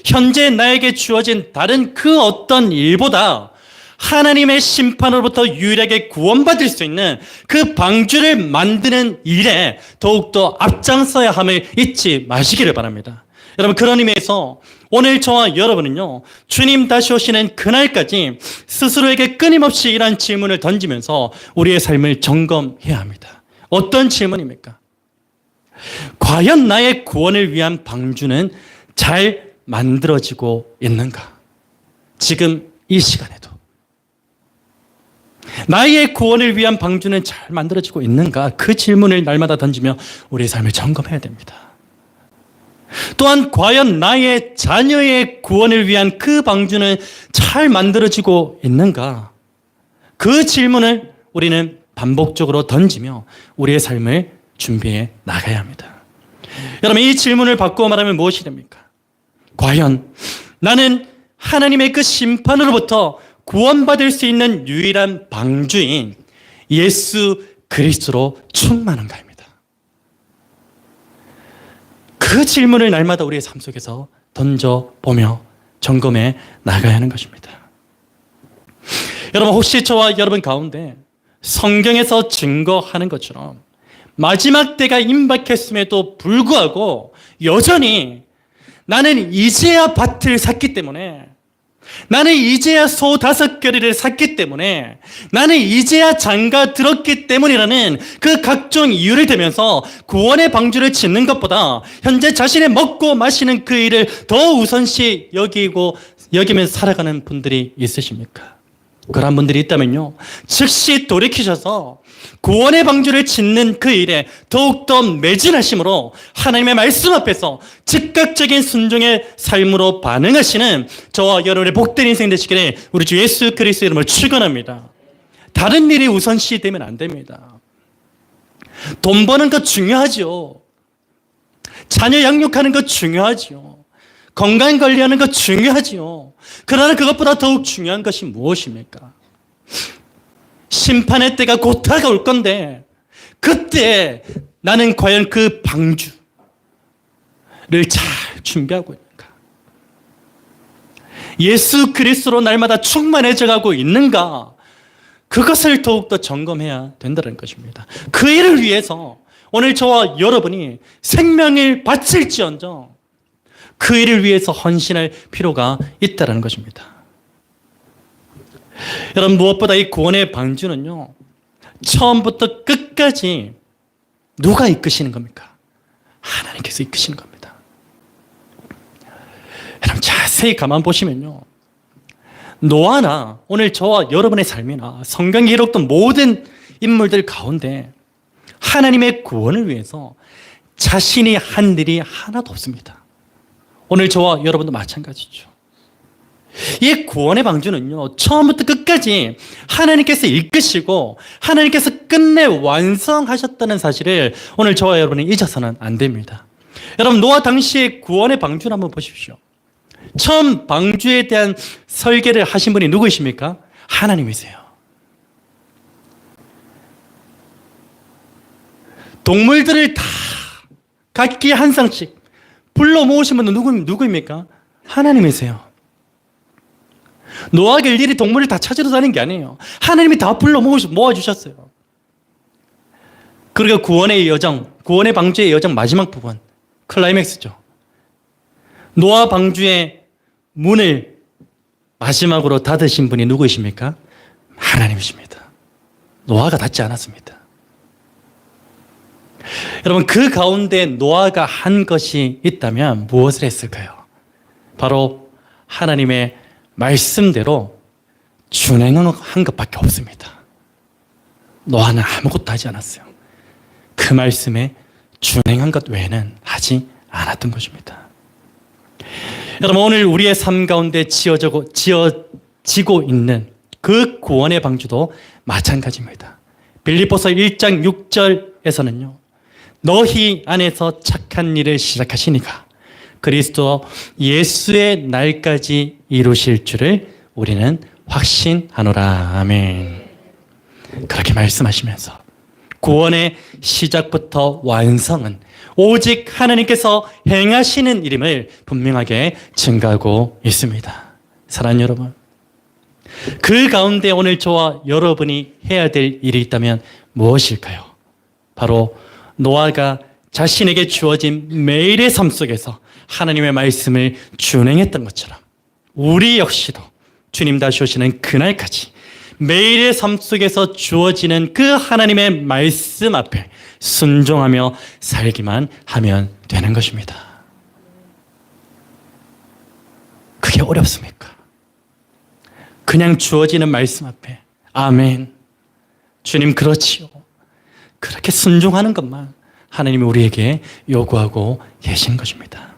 현재 나에게 주어진 다른 그 어떤 일보다 하나님의 심판으로부터 유일하게 구원받을 수 있는 그 방주를 만드는 일에 더욱더 앞장서야 함을 잊지 마시기를 바랍니다. 여러분, 그런 의미에서 오늘 저와 여러분은요, 주님 다시 오시는 그날까지 스스로에게 끊임없이 이러한 질문을 던지면서 우리의 삶을 점검해야 합니다. 어떤 질문입니까? 과연 나의 구원을 위한 방주는 잘 만들어지고 있는가? 지금 이 시간에도 나의 구원을 위한 방주는 잘 만들어지고 있는가? 그 질문을 날마다 던지며 우리의 삶을 점검해야 됩니다. 또한 과연 나의 자녀의 구원을 위한 그 방주는 잘 만들어지고 있는가? 그 질문을 우리는 반복적으로 던지며 우리의 삶을 준비해 나가야 합니다. 여러분, 이 질문을 바꾸어 말하면 무엇이 됩니까? 과연 나는 하나님의 그 심판으로부터 구원받을 수 있는 유일한 방주인 예수 그리스도로 충만한가입니다. 그 질문을 날마다 우리의 삶 속에서 던져보며 점검해 나가야 하는 것입니다. 여러분, 혹시 저와 여러분 가운데 성경에서 증거하는 것처럼 마지막 때가 임박했음에도 불구하고 여전히 나는 이제야 밭을 샀기 때문에, 나는 이제야 소 5겨리를 샀기 때문에, 나는 이제야 장가 들었기 때문이라는 그 각종 이유를 대면서 구원의 방주를 짓는 것보다 현재 자신의 먹고 마시는 그 일을 더 우선시 여기면서 살아가는 분들이 있으십니까? 그런 분들이 있다면요, 즉시 돌이키셔서 구원의 방주를 짓는 그 일에 더욱더 매진하심으로 하나님의 말씀 앞에서 즉각적인 순종의 삶으로 반응하시는 저와 여러분의 복된 인생 되시기를 우리 주 예수 그리스도의 이름으로 축원합니다. 다른 일이 우선시 되면 안 됩니다. 돈 버는 것 중요하죠. 자녀 양육하는 것 중요하죠. 건강 관리하는 것 중요하지요. 그러나 그것보다 더욱 중요한 것이 무엇입니까? 심판의 때가 곧 다가올 건데 그때 나는 과연 그 방주를 잘 준비하고 있는가? 예수 그리스도로 날마다 충만해져 가고 있는가? 그것을 더욱더 점검해야 된다는 것입니다. 그 일을 위해서 오늘 저와 여러분이 생명을 바칠지언정 그 일을 위해서 헌신할 필요가 있다는 것입니다. 여러분, 무엇보다 이 구원의 방주는요, 처음부터 끝까지 누가 이끄시는 겁니까? 하나님께서 이끄시는 겁니다. 여러분, 자세히 가만 보시면요, 노아나 오늘 저와 여러분의 삶이나 성경에 기록된 모든 인물들 가운데 하나님의 구원을 위해서 자신이 한 일이 하나도 없습니다. 오늘 저와 여러분도 마찬가지죠. 이 구원의 방주는요, 처음부터 끝까지 하나님께서 이끄시고 하나님께서 끝내 완성하셨다는 사실을 오늘 저와 여러분이 잊어서는 안 됩니다. 여러분, 노아 당시의 구원의 방주를 한번 보십시오. 처음 방주에 대한 설계를 하신 분이 누구이십니까? 하나님이세요. 동물들을 다 각기 한 쌍씩 불러 모으신 분은 누구입니까? 하나님이세요. 노아가 일일이 동물을 다 찾으러 다닌 게 아니에요. 하나님이 다 불러 모아주셨어요. 그리고 구원의 여정, 구원의 방주의 여정 마지막 부분, 클라이맥스죠. 노아 방주의 문을 마지막으로 닫으신 분이 누구이십니까? 하나님이십니다. 노아가 닫지 않았습니다. 여러분, 그 가운데 노아가 한 것이 있다면 무엇을 했을까요? 바로 하나님의 말씀대로 준행한 것밖에 없습니다. 노아는 아무것도 하지 않았어요. 그 말씀에 준행한 것 외에는 하지 않았던 것입니다. 여러분, 오늘 우리의 삶 가운데 지어지고 있는 그 구원의 방주도 마찬가지입니다. 빌립보서 1장 6절에서는요. 너희 안에서 착한 일을 시작하시니가 그리스도 예수의 날까지 이루실 줄을 우리는 확신하노라. 아멘. 그렇게 말씀하시면서 구원의 시작부터 완성은 오직 하나님께서 행하시는 일임을 분명하게 증가하고 있습니다. 사랑하는 여러분, 그 가운데 오늘 저와 여러분이 해야 될 일이 있다면 무엇일까요? 바로 노아가 자신에게 주어진 매일의 삶 속에서 하나님의 말씀을 준행했던 것처럼 우리 역시도 주님 다시 오시는 그날까지 매일의 삶 속에서 주어지는 그 하나님의 말씀 앞에 순종하며 살기만 하면 되는 것입니다. 그게 어렵습니까? 그냥 주어지는 말씀 앞에 아멘, 주님 그렇지요, 그렇게 순종하는 것만 하나님이 우리에게 요구하고 계신 것입니다.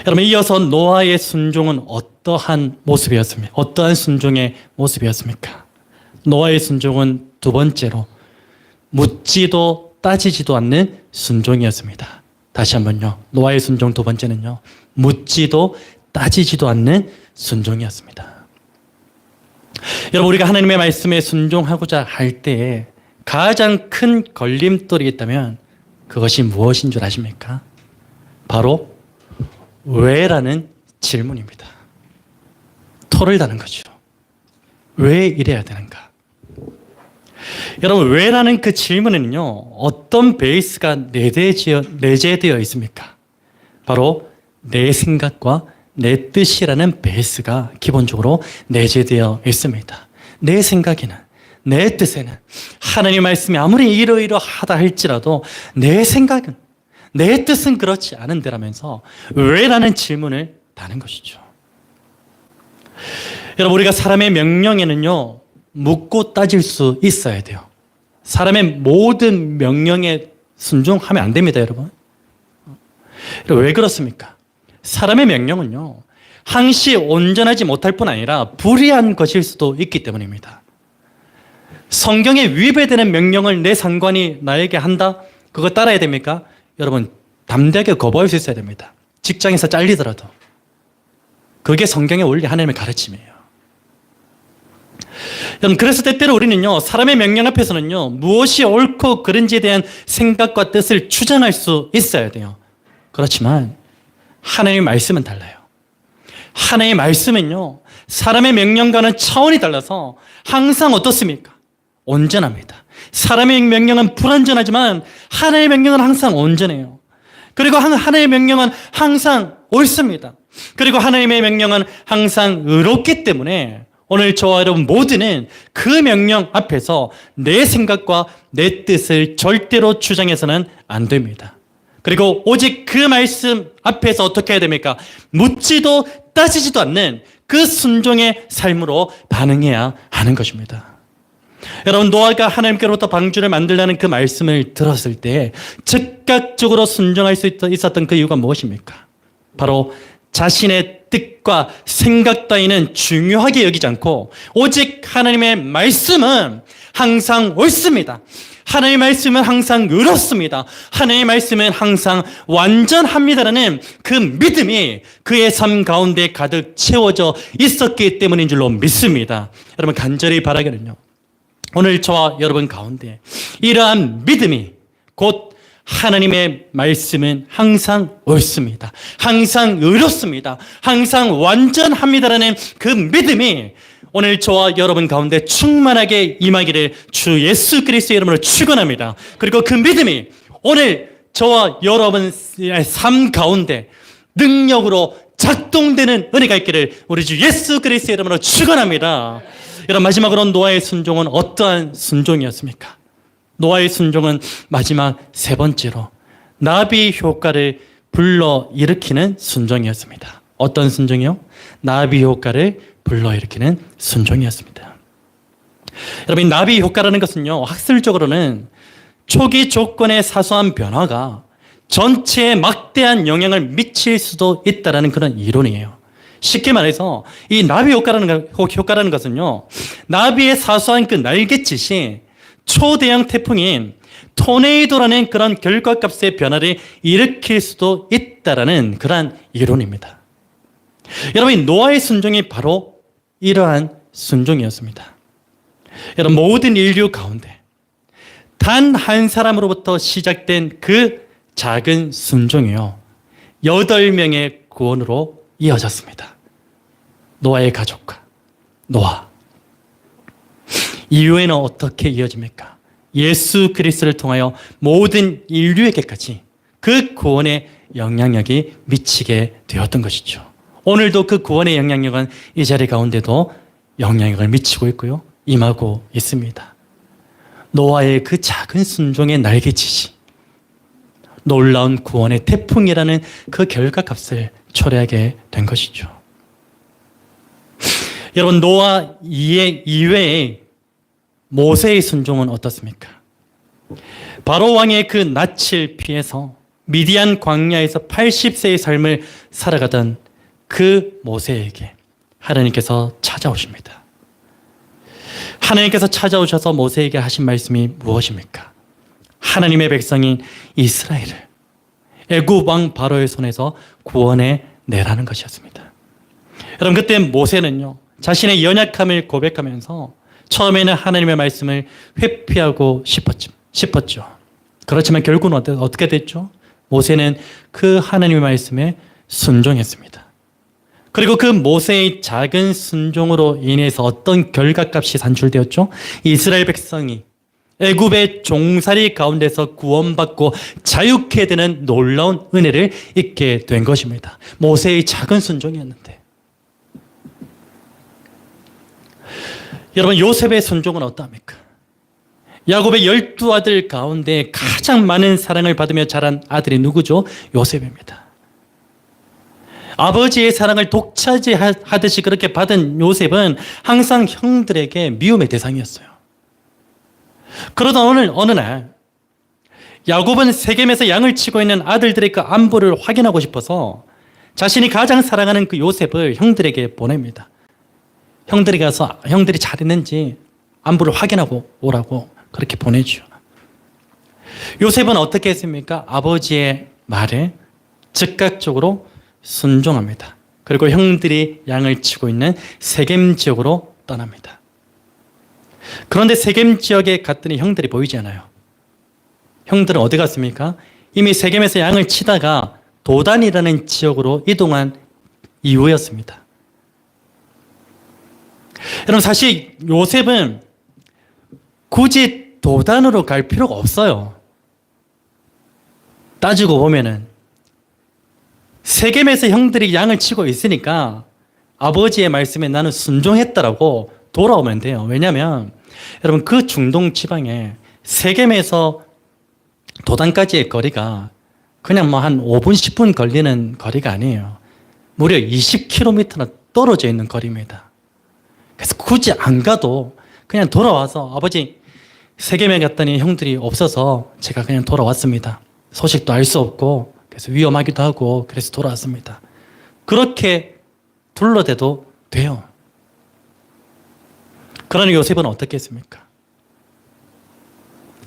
여러분, 이어서 노아의 순종은 어떠한 모습이었습니까? 어떠한 순종의 모습이었습니까? 노아의 순종은 두 번째로 묻지도 따지지도 않는 순종이었습니다. 다시 한번요. 노아의 순종 두 번째는요. 묻지도 따지지도 않는 순종이었습니다. 여러분, 우리가 하나님의 말씀에 순종하고자 할 때에 가장 큰 걸림돌이 있다면 그것이 무엇인 줄 아십니까? 바로 왜라는 질문입니다. 토를 다는 거죠. 왜 이래야 되는가? 여러분, 왜라는 그 질문에는요, 어떤 베이스가 내재되어 있습니까? 바로 내 생각과 내 뜻이라는 베이스가 기본적으로 내재되어 있습니다. 내 생각에는, 내 뜻에는 하나님의 말씀이 아무리 이러이러하다 할지라도 내 생각은, 내 뜻은 그렇지 않은데라면서 왜라는 질문을 다는 것이죠. 여러분, 우리가 사람의 명령에는요, 묻고 따질 수 있어야 돼요. 사람의 모든 명령에 순종하면 안 됩니다, 여러분. 왜 그렇습니까? 사람의 명령은요, 항시 온전하지 못할 뿐 아니라 불의한 것일 수도 있기 때문입니다. 성경에 위배되는 명령을 내 상관이 나에게 한다? 그거 따라야 됩니까? 여러분, 담대하게 거부할 수 있어야 됩니다. 직장에서 잘리더라도. 그게 성경의 원리, 하나님의 가르침이에요. 여러분, 그래서 때때로 우리는요, 사람의 명령 앞에서는요, 무엇이 옳고 그른지에 대한 생각과 뜻을 추정할 수 있어야 돼요. 그렇지만 하나님의 말씀은 달라요. 하나님의 말씀은요, 사람의 명령과는 차원이 달라서 항상 어떻습니까? 온전합니다. 사람의 명령은 불완전하지만 하나님의 명령은 항상 온전해요. 그리고 하나님의 명령은 항상 옳습니다. 그리고 하나님의 명령은 항상 의롭기 때문에 오늘 저와 여러분 모두는 그 명령 앞에서 내 생각과 내 뜻을 절대로 주장해서는 안 됩니다. 그리고 오직 그 말씀 앞에서 어떻게 해야 됩니까? 묻지도 따지지도 않는 그 순종의 삶으로 반응해야 하는 것입니다. 여러분, 노아가 하나님께로부터 방주를 만들라는 그 말씀을 들었을 때 즉각적으로 순종할 수 있었던 그 이유가 무엇입니까? 바로 자신의 뜻과 생각 따위는 중요하게 여기지 않고 오직 하나님의 말씀은 항상 옳습니다. 하나님의 말씀은 항상 의롭습니다. 하나님의 말씀은 항상 완전합니다라는 그 믿음이 그의 삶 가운데 가득 채워져 있었기 때문인 줄로 믿습니다. 여러분 간절히 바라기는요, 오늘 저와 여러분 가운데 이러한 믿음이 곧 하나님의 말씀은 항상 옳습니다. 항상 의롭습니다. 항상 완전합니다라는 그 믿음이 오늘 저와 여러분 가운데 충만하게 임하기를 주 예수 그리스도의 이름으로 축원합니다. 그리고 그 믿음이 오늘 저와 여러분의 삶 가운데 능력으로 작동되는 은혜가 있기를 우리 주 예수 그리스도의 이름으로 축원합니다. 여러분 마지막으로 노아의 순종은 어떠한 순종이었습니까? 노아의 순종은 마지막 세 번째로 나비 효과를 불러일으키는 순종이었습니다. 어떤 순종이요? 나비 효과를 불러일으키는 순종이었습니다. 여러분 나비 효과라는 것은요, 학술적으로는 초기 조건의 사소한 변화가 전체에 막대한 영향을 미칠 수도 있다는 그런 이론이에요. 쉽게 말해서 이 나비 효과라는 것은요, 나비의 사소한 그 날갯짓이 초대형 태풍인 토네이도라는 그런 결과값의 변화를 일으킬 수도 있다라는 그러한 이론입니다. 여러분 노아의 순종이 바로 이러한 순종이었습니다. 여러분 모든 인류 가운데 단 한 사람으로부터 시작된 그 작은 순종이요 8명의 구원으로 이어졌습니다. 노아의 가족과 노아. 이후에는 어떻게 이어집니까? 예수 그리스도를 통하여 모든 인류에게까지 그 구원의 영향력이 미치게 되었던 것이죠. 오늘도 그 구원의 영향력은 이 자리 가운데도 영향력을 미치고 있고요, 임하고 있습니다. 노아의 그 작은 순종의 날개짓이 놀라운 구원의 태풍이라는 그 결과값을 초래하게 된 것이죠. 여러분 노아 이외에 모세의 순종은 어떻습니까? 바로 왕의 그 낯을 피해서 미디안 광야에서 80세의 삶을 살아가던 그 모세에게 하나님께서 찾아오십니다. 하나님께서 찾아오셔서 모세에게 하신 말씀이 무엇입니까? 하나님의 백성인 이스라엘을 애굽 왕 바로의 손에서 구원해 내라는 것이었습니다. 여러분 그때 모세는요 자신의 연약함을 고백하면서 처음에는 하나님의 말씀을 회피하고 싶었죠. 그렇지만 결국은 어떻게 됐죠? 모세는 그 하나님의 말씀에 순종했습니다. 그리고 그 모세의 작은 순종으로 인해서 어떤 결과값이 산출되었죠? 이스라엘 백성이 애굽의 종살이 가운데서 구원받고 자유케 되는 놀라운 은혜를 입게 된 것입니다. 모세의 작은 순종이었는데 여러분 요셉의 순종은 어떠합니까? 야곱의 12아들 가운데 가장 많은 사랑을 받으며 자란 아들이 누구죠? 요셉입니다. 아버지의 사랑을 독차지하듯이 그렇게 받은 요셉은 항상 형들에게 미움의 대상이었어요. 그러다 어느 날 야곱은 세겜에서 양을 치고 있는 아들들의 그 안부를 확인하고 싶어서 자신이 가장 사랑하는 그 요셉을 형들에게 보냅니다. 형들이 가서 형들이 잘했는지 안부를 확인하고 오라고 그렇게 보내죠. 요셉은 어떻게 했습니까? 아버지의 말에 즉각적으로 순종합니다. 그리고 형들이 양을 치고 있는 세겜 지역으로 떠납니다. 그런데 세겜 지역에 갔더니 형들이 보이지 않아요. 형들은 어디 갔습니까? 이미 세겜에서 양을 치다가 도단이라는 지역으로 이동한 이후였습니다. 여러분 사실 요셉은 굳이 도단으로 갈 필요가 없어요. 따지고 보면은 세겜에서 형들이 양을 치고 있으니까 아버지의 말씀에 나는 순종했다라고 돌아오면 돼요. 왜냐하면 여러분 그 중동 지방에 세겜에서 도단까지의 거리가 그냥 뭐 한 5분 10분 걸리는 거리가 아니에요. 무려 20km나 떨어져 있는 거리입니다. 그래서 굳이 안 가도 그냥 돌아와서 아버지 세겜에 갔더니 형들이 없어서 제가 그냥 돌아왔습니다. 소식도 알 수 없고 그래서 위험하기도 하고 그래서 돌아왔습니다. 그렇게 둘러대도 돼요. 그러나 요셉은 어떻게 했습니까?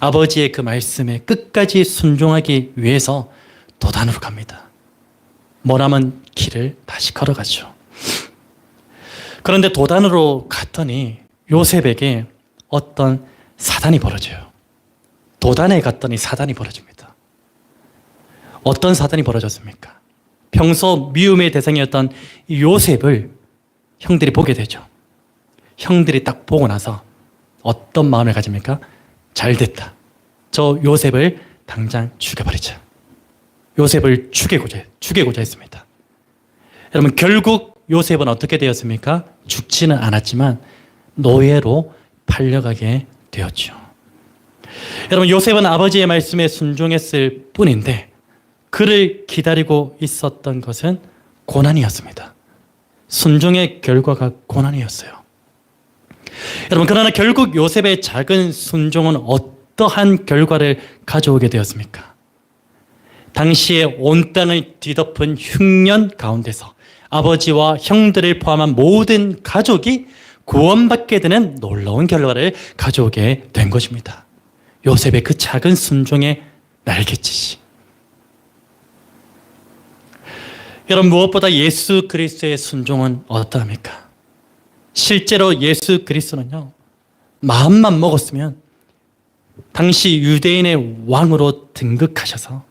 아버지의 그 말씀에 끝까지 순종하기 위해서 도단으로 갑니다. 머나먼 길을 다시 걸어가죠. 그런데 도단으로 갔더니 요셉에게 어떤 사단이 벌어져요. 도단에 갔더니 사단이 벌어집니다. 어떤 사단이 벌어졌습니까? 평소 미움의 대상이었던 요셉을 형들이 보게 되죠. 형들이 딱 보고 나서 어떤 마음을 가집니까? 잘 됐다. 저 요셉을 당장 죽여버리자. 요셉을 죽이고자 했습니다. 여러분, 결국 요셉은 어떻게 되었습니까? 죽지는 않았지만 노예로 팔려가게 되었죠. 여러분, 요셉은 아버지의 말씀에 순종했을 뿐인데 그를 기다리고 있었던 것은 고난이었습니다. 순종의 결과가 고난이었어요. 여러분, 그러나 결국 요셉의 작은 순종은 어떠한 결과를 가져오게 되었습니까? 당시에 온 땅을 뒤덮은 흉년 가운데서 아버지와 형들을 포함한 모든 가족이 구원받게 되는 놀라운 결과를 가져오게 된 것입니다. 요셉의 그 작은 순종의 날갯짓이. 여러분, 무엇보다 예수 그리스도의 순종은 어떠합니까? 실제로 예수 그리스도는요, 마음만 먹었으면 당시 유대인의 왕으로 등극하셔서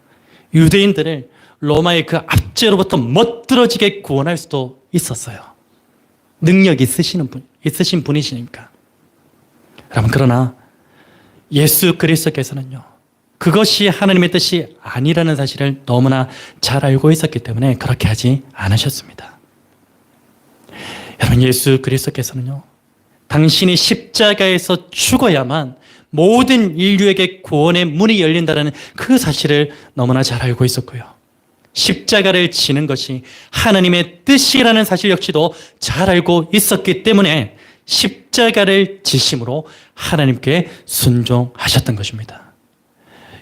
유대인들을 로마의 그 압제로부터 멋들어지게 구원할 수도 있었어요. 능력 있으신 분이시니까. 여러분, 그러나 예수 그리스도께서는요, 그것이 하나님의 뜻이 아니라는 사실을 너무나 잘 알고 있었기 때문에 그렇게 하지 않으셨습니다. 여러분, 예수 그리스도께서는요, 당신이 십자가에서 죽어야만 모든 인류에게 구원의 문이 열린다는 그 사실을 너무나 잘 알고 있었고요. 십자가를 지는 것이 하나님의 뜻이라는 사실 역시도 잘 알고 있었기 때문에 십자가를 지심으로 하나님께 순종하셨던 것입니다.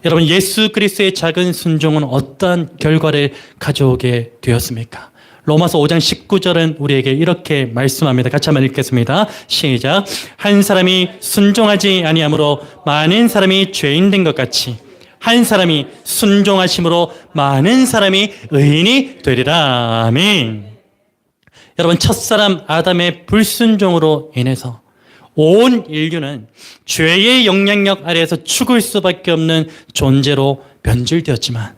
여러분, 예수 그리스도의 작은 순종은 어떠한 결과를 가져오게 되었습니까? 로마서 5장 19절은 우리에게 이렇게 말씀합니다. 같이 한번 읽겠습니다. 시작. 한 사람이 순종하지 아니함으로 많은 사람이 죄인 된 것 같이 한 사람이 순종하심으로 많은 사람이 의인이 되리라. 아멘. 여러분, 첫사람 아담의 불순종으로 인해서 온 인류는 죄의 영향력 아래에서 죽을 수밖에 없는 존재로 변질되었지만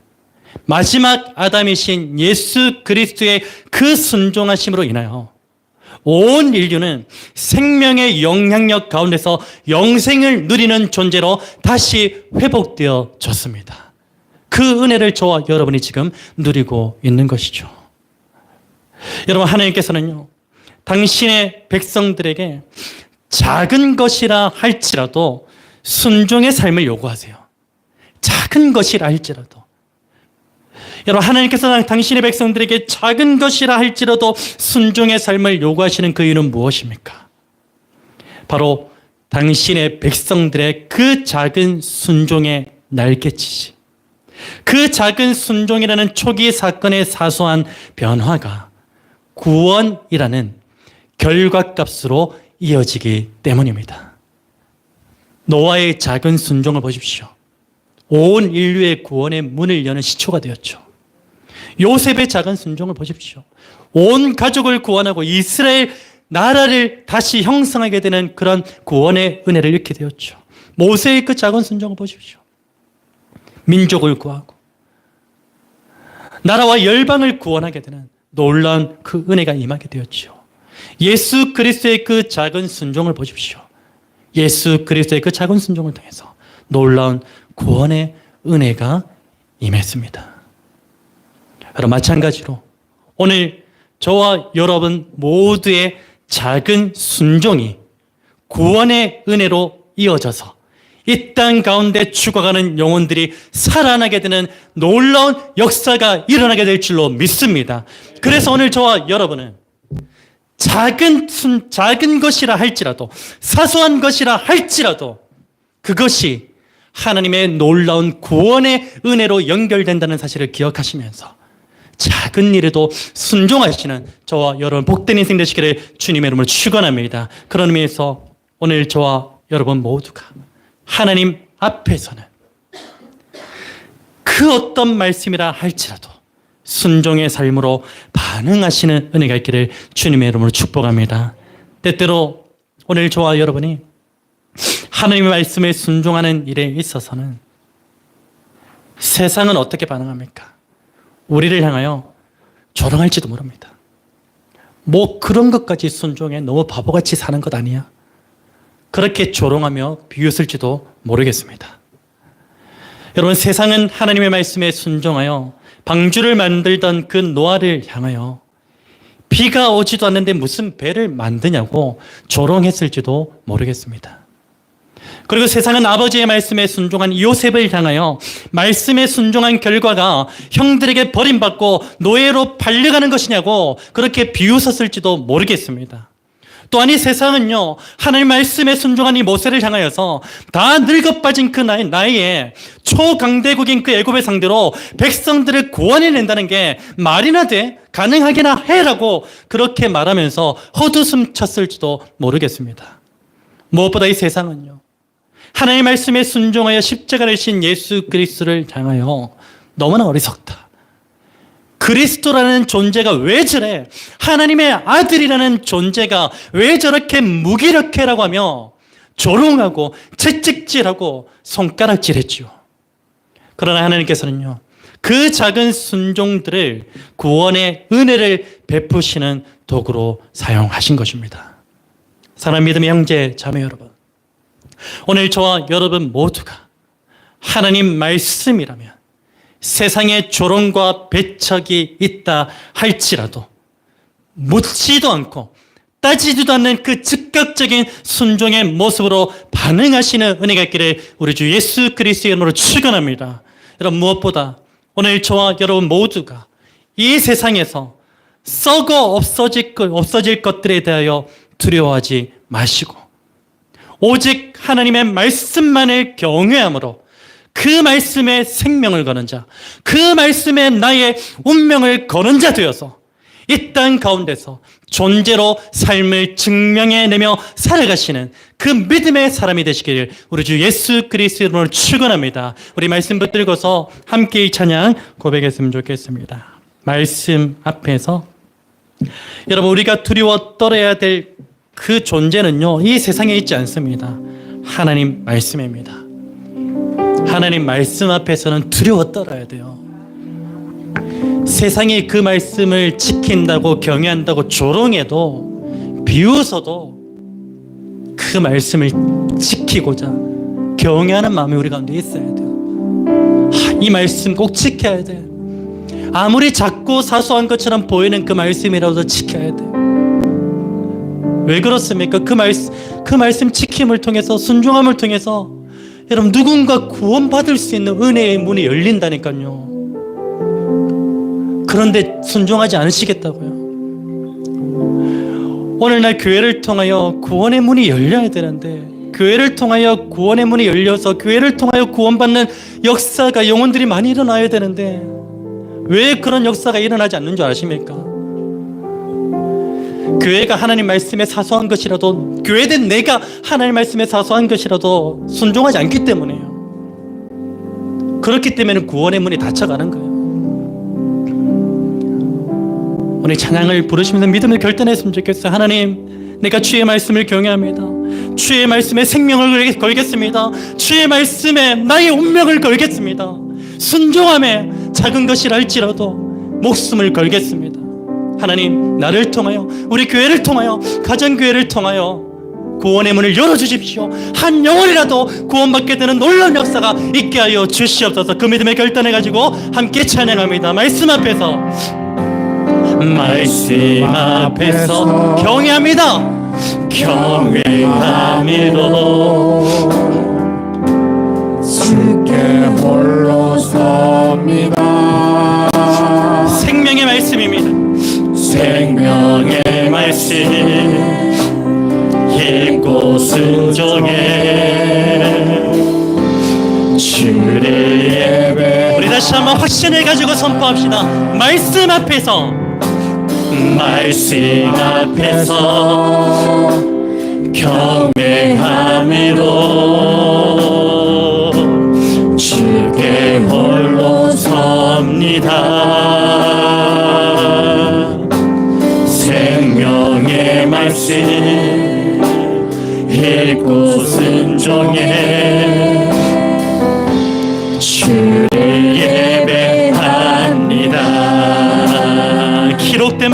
마지막 아담이신 예수 그리스도의 그 순종하심으로 인하여 온 인류는 생명의 영향력 가운데서 영생을 누리는 존재로 다시 회복되어졌습니다. 그 은혜를 저와 여러분이 지금 누리고 있는 것이죠. 여러분, 하나님께서는요, 당신의 백성들에게 작은 것이라 할지라도 순종의 삶을 요구하세요. 작은 것이라 할지라도. 여러분, 하나님께서 당신의 백성들에게 작은 것이라 할지라도 순종의 삶을 요구하시는 그 이유는 무엇입니까? 바로 당신의 백성들의 그 작은 순종의 날갯짓이, 그 작은 순종이라는 초기 사건의 사소한 변화가 구원이라는 결과값으로 이어지기 때문입니다. 노아의 작은 순종을 보십시오. 온 인류의 구원의 문을 여는 시초가 되었죠. 요셉의 작은 순종을 보십시오. 온 가족을 구원하고 이스라엘 나라를 다시 형성하게 되는 그런 구원의 은혜를 잃게 되었죠. 모세의 그 작은 순종을 보십시오. 민족을 구하고 나라와 열방을 구원하게 되는 놀라운 그 은혜가 임하게 되었죠. 예수 그리스도의 그 작은 순종을 보십시오. 예수 그리스도의 그 작은 순종을 통해서 놀라운 구원의 은혜가 임했습니다. 여러분, 마찬가지로 오늘 저와 여러분 모두의 작은 순종이 구원의 은혜로 이어져서 이 땅 가운데 죽어가는 영혼들이 살아나게 되는 놀라운 역사가 일어나게 될 줄로 믿습니다. 그래서 오늘 저와 여러분은 작은 것이라 할지라도, 사소한 것이라 할지라도 그것이 하나님의 놀라운 구원의 은혜로 연결된다는 사실을 기억하시면서 작은 일에도 순종하시는 저와 여러분 복된 인생 되시기를 주님의 이름으로 축원합니다. 그런 의미에서 오늘 저와 여러분 모두가 하나님 앞에서는 그 어떤 말씀이라 할지라도 순종의 삶으로 반응하시는 은혜가 있기를 주님의 이름으로 축복합니다. 때때로 오늘 저와 여러분이 하나님의 말씀에 순종하는 일에 있어서는 세상은 어떻게 반응합니까? 우리를 향하여 조롱할지도 모릅니다. 뭐 그런 것까지 순종해 너무 바보같이 사는 것 아니야? 그렇게 조롱하며 비웃을지도 모르겠습니다. 여러분, 세상은 하나님의 말씀에 순종하여 방주를 만들던 그 노아를 향하여 비가 오지도 않는데 무슨 배를 만드냐고 조롱했을지도 모르겠습니다. 그리고 세상은 아버지의 말씀에 순종한 요셉을 향하여 말씀에 순종한 결과가 형들에게 버림받고 노예로 팔려가는 것이냐고 그렇게 비웃었을지도 모르겠습니다. 또한 이 세상은요, 하나님 말씀에 순종한 이 모세를 향하여서 다 늙어 빠진 그 나이에 초강대국인 그 애굽을 상대로 백성들을 구원해낸다는 게 말이나 돼? 가능하게나 해라고 그렇게 말하면서 헛웃음 쳤을지도 모르겠습니다. 무엇보다 이 세상은요, 하나님의 말씀에 순종하여 십자가를 신 예수 그리스도를 향하여 너무나 어리석다. 그리스도라는 존재가 왜 저래? 하나님의 아들이라는 존재가 왜 저렇게 무기력해라고 하며 조롱하고 채찍질하고 손가락질했지요. 그러나 하나님께서는요, 그 작은 순종들을 구원의 은혜를 베푸시는 도구로 사용하신 것입니다. 사랑하는 믿음의 형제 자매 여러분, 오늘 저와 여러분 모두가 하나님 말씀이라면 세상에 조롱과 배척이 있다 할지라도 묻지도 않고 따지지도 않는 그 즉각적인 순종의 모습으로 반응하시는 은혜가 있기를 우리 주 예수 그리스도의 이름으로 축원합니다. 여러분, 무엇보다 오늘 저와 여러분 모두가 이 세상에서 썩어 없어질 것들에 대하여 두려워하지 마시고 오직 하나님의 말씀만을 경외함으로 그 말씀에 생명을 거는 자, 그 말씀에 나의 운명을 거는 자 되어서 이 땅 가운데서 존재로 삶을 증명해내며 살아가시는 그 믿음의 사람이 되시기를 우리 주 예수 그리스도의 이름으로 축원합니다. 우리 말씀 붙들고서 함께 이 찬양 고백했으면 좋겠습니다. 말씀 앞에서 여러분, 우리가 두려워 떨어야 될 그 존재는요, 이 세상에 있지 않습니다. 하나님 말씀입니다. 하나님 말씀 앞에서는 두려워 떨어야 돼요. 세상이 그 말씀을 지킨다고 경외한다고 조롱해도 비웃어도 그 말씀을 지키고자 경외하는 마음이 우리 가운데 있어야 돼요. 이 말씀 꼭 지켜야 돼. 아무리 작고 사소한 것처럼 보이는 그 말씀이라도 지켜야 돼. 왜 그렇습니까? 그 말씀 지킴을 통해서, 순종함을 통해서 여러분, 누군가 구원받을 수 있는 은혜의 문이 열린다니까요. 그런데 순종하지 않으시겠다고요. 오늘날 교회를 통하여 구원의 문이 열려야 되는데, 교회를 통하여 구원의 문이 열려서 교회를 통하여 구원받는 역사가, 영혼들이 많이 일어나야 되는데 왜 그런 역사가 일어나지 않는 줄 아십니까? 교회가 하나님 말씀에 사소한 것이라도, 교회된 내가 하나님 말씀에 사소한 것이라도 순종하지 않기 때문에요. 그렇기 때문에 구원의 문이 닫혀가는 거예요. 오늘 찬양을 부르시면서 믿음을 결단했으면 좋겠어요. 하나님, 내가 주의 말씀을 경외합니다. 주의 말씀에 생명을 걸겠습니다. 주의 말씀에 나의 운명을 걸겠습니다. 순종함에 작은 것이라 할지라도 목숨을 걸겠습니다. 하나님, 나를 통하여, 우리 교회를 통하여, 가정교회를 통하여 구원의 문을 열어주십시오. 한 영혼이라도 구원받게 되는 놀라운 역사가 있게 하여 주시옵소서. 그 믿음의 결단을 가지고 함께 찬양합니다. 말씀 앞에서 경외합니다. 경외함으로 주께 홀로 섭니다. 생명의 말씀입니다. 생명의 말씀 읽고 순종해 주를 예배. 우리 다시 한번 확신을 가지고 선포합시다. 말씀 앞에서 경외함으로 생명의 말씀 읽고 순종해 주를 예배합니다. 기록된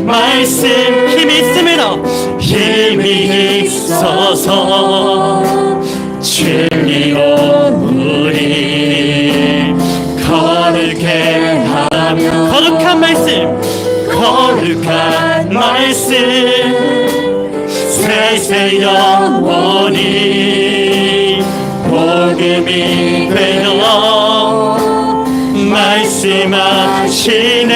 말씀 힘이 있습니다. 힘이 있어서 진리로 우리 거룩해 하며 거룩한 말씀 세세 영원히 복음이 되어 말씀하시네.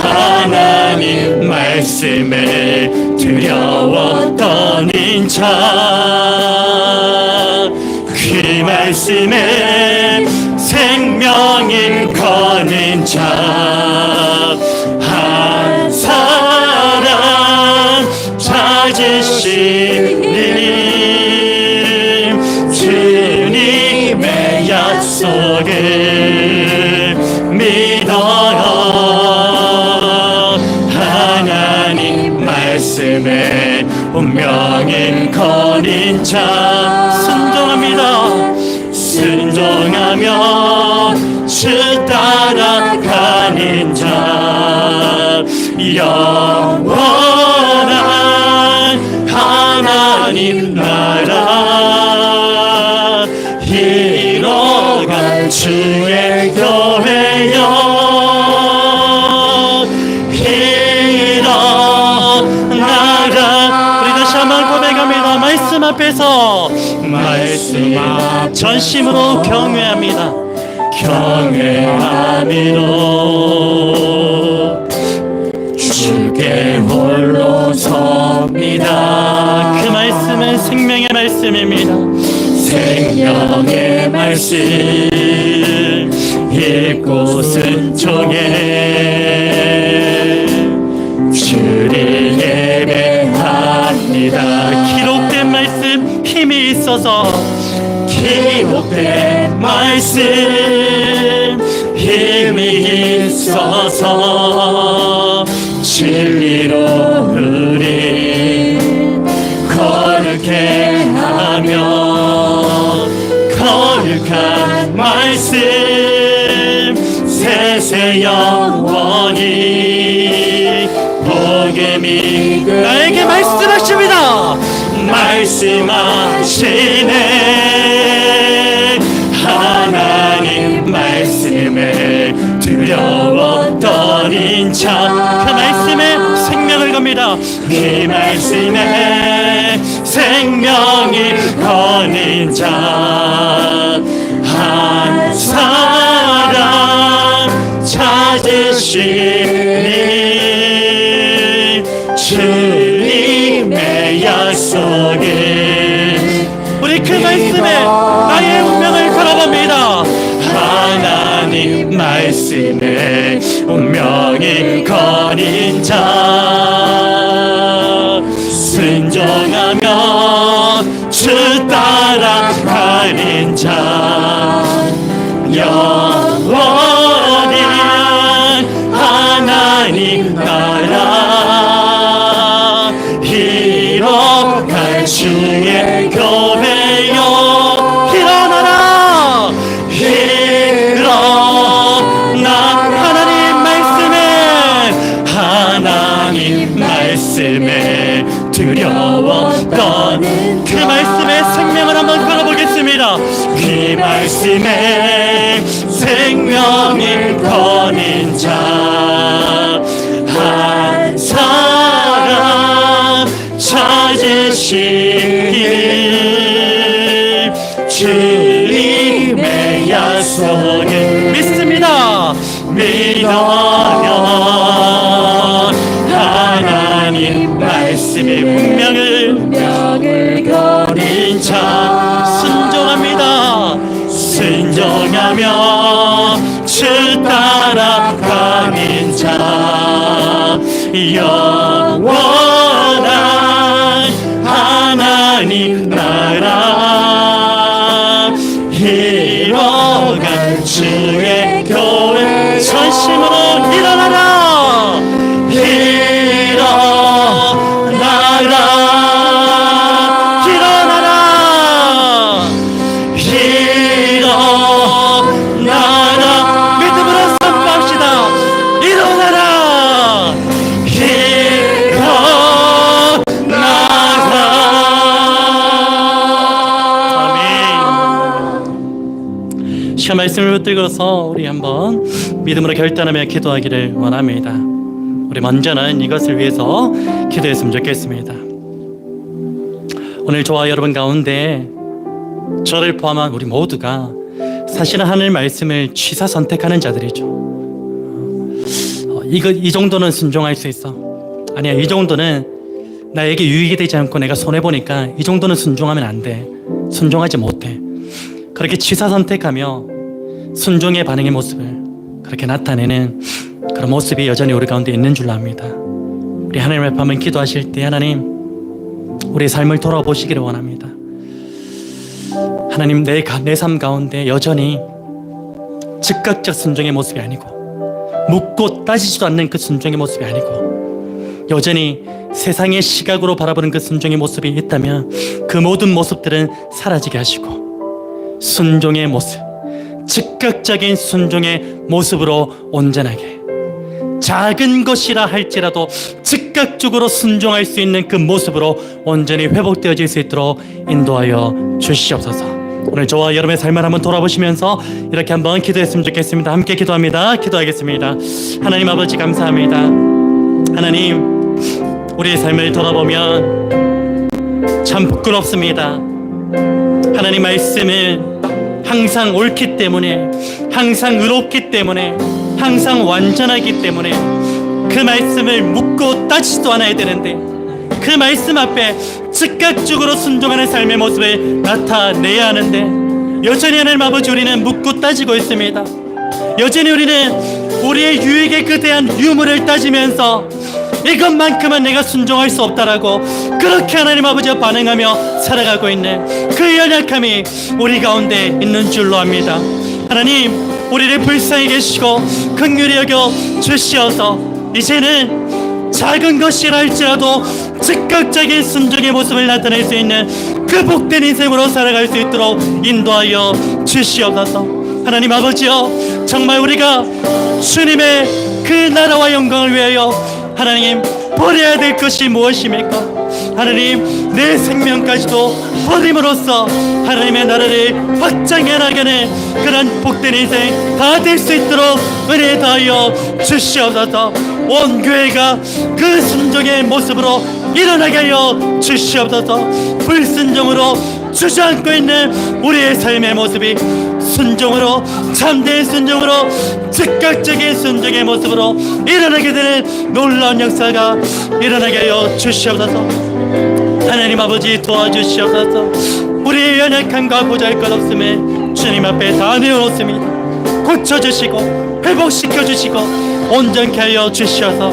하나님 말씀에 두려웠던 인자 그 말씀에 생명을 거는 자 한 사람 찾으시니 주님의 약속을 믿어요. 하나님 말씀에 운명을 거는 자 순종하며 주 따라가는 자 영원한 하나님 나라 이뤄갈 주의 교회여 일어나라. 우리 다시 한번 고백합니다. 말씀 앞에서 전심으로 경외합니다. 경외함으로 주께 홀로 섭니다. 그 말씀은 생명의 말씀입니다. 생명의 말씀 읽고 순종해 주를 예배합니다. 기록된 말씀 힘이 있어서 기록된 말씀 힘이 있어서 진리로 우리 거룩해 하며 거룩한 말씀 세세 영원히 복음이 나에게 말씀하십니다. 말씀하시네. 하나님 말씀에 두려웠던 인자 그 말씀에 생명을 겁니다. 그 말씀에 생명을 거는 자 한 사람 찾으시니 주님의 약속을 우리 그 말씀에 나의 운명을 걸어봅니다. 하나님 말씀에 운명을 거는 자 순종하며 주 따라가는 자 영원한 하나님 나라 이뤄갈 주의 교회여 일어나라. 하나님 말씀에 두려웠던 그 말씀에 생명을 한번 걸어보겠습니다. 그 말씀에 생명을 거는 자 한 사람 찾으시길 주님의 약속을 믿습니다. 믿어요. 하나님 말씀의 운명을 거는 자 순종합니다. 순종하며 주 따라가는 자 영원한 하나님 나라 진심으로 일어나라. 일어나라. 일어나라. 일어나라. 믿음으로 선포합시다. 일어나라. 시간 말씀을 붙들고서 우리 한번 믿음으로 결단하며 기도하기를 원합니다. 우리 먼저는 이것을 위해서 기도했으면 좋겠습니다. 오늘 저와 여러분 가운데 저를 포함한 우리 모두가 사실은 하늘 말씀을 취사 선택하는 자들이죠. 이 정도는 순종할 수 있어. 아니야, 이 정도는 나에게 유익이 되지 않고 내가 손해보니까 이 정도는 순종하면 안 돼. 순종하지 못해. 그렇게 취사 선택하며 순종의 반응의 모습을 그렇게 나타내는 그런 모습이 여전히 우리 가운데 있는 줄로 압니다. 우리 하나님 앞에 한번 기도하실 때 하나님 우리의 삶을 돌아보시기를 원합니다. 하나님 내 삶 가운데 여전히 즉각적 순종의 모습이 아니고 묻고 따지지도 않는 그 순종의 모습이 아니고 여전히 세상의 시각으로 바라보는 그 순종의 모습이 있다면 그 모든 모습들은 사라지게 하시고 순종의 모습, 즉각적인 순종의 모습으로 온전하게 작은 것이라 할지라도 즉각적으로 순종할 수 있는 그 모습으로 온전히 회복되어질 수 있도록 인도하여 주시옵소서. 오늘 저와 여러분의 삶을 한번 돌아보시면서 이렇게 한번 기도했으면 좋겠습니다. 함께 기도합니다. 기도하겠습니다. 하나님 아버지 감사합니다. 하나님 우리의 삶을 돌아보면 참 부끄럽습니다. 하나님 말씀을 항상 옳기 때문에, 항상 의롭기 때문에, 항상 완전하기 때문에 그 말씀을 묻고 따지지도 않아야 되는데 그 말씀 앞에 즉각적으로 순종하는 삶의 모습을 나타내야 하는데 여전히 하나님 아버지 우리는 묻고 따지고 있습니다. 여전히 우리는 우리의 유익에 그대한 유무를 따지면서 이것만큼은 내가 순종할 수 없다라고 그렇게 하나님 아버지와 반응하며 살아가고 있는 그 연약함이 우리 가운데 있는 줄로 압니다. 하나님 우리를 불쌍히 계시고 긍휼히 여겨 주시어서 이제는 작은 것이라 할지라도 즉각적인 순종의 모습을 나타낼 수 있는 그 복된 인생으로 살아갈 수 있도록 인도하여 주시옵소서. 하나님 아버지여 정말 우리가 주님의 그 나라와 영광을 위하여 하나님 버려야 될 것이 무엇입니까? 하나님 내 생명까지도 버림으로써 하나님의 나라를 확장해 나가는 그런 복된 인생 다 될 수 있도록 은혜 다하여 주시옵소서. 온 교회가 그 순종의 모습으로 일어나게 하여 주시옵소서. 불순종으로 주저앉고 있는 우리의 삶의 모습이 순종으로 참된 순종으로 즉각적인 순종의 모습으로 일어나게 되는 놀라운 역사가 일어나게 하여 주시옵소서. 하나님 아버지 도와주시옵소서. 우리의 연약함과 보잘것없음을 주님 앞에 다 내어놓습니다. 고쳐주시고 회복시켜주시고 온전케 하여 주시어서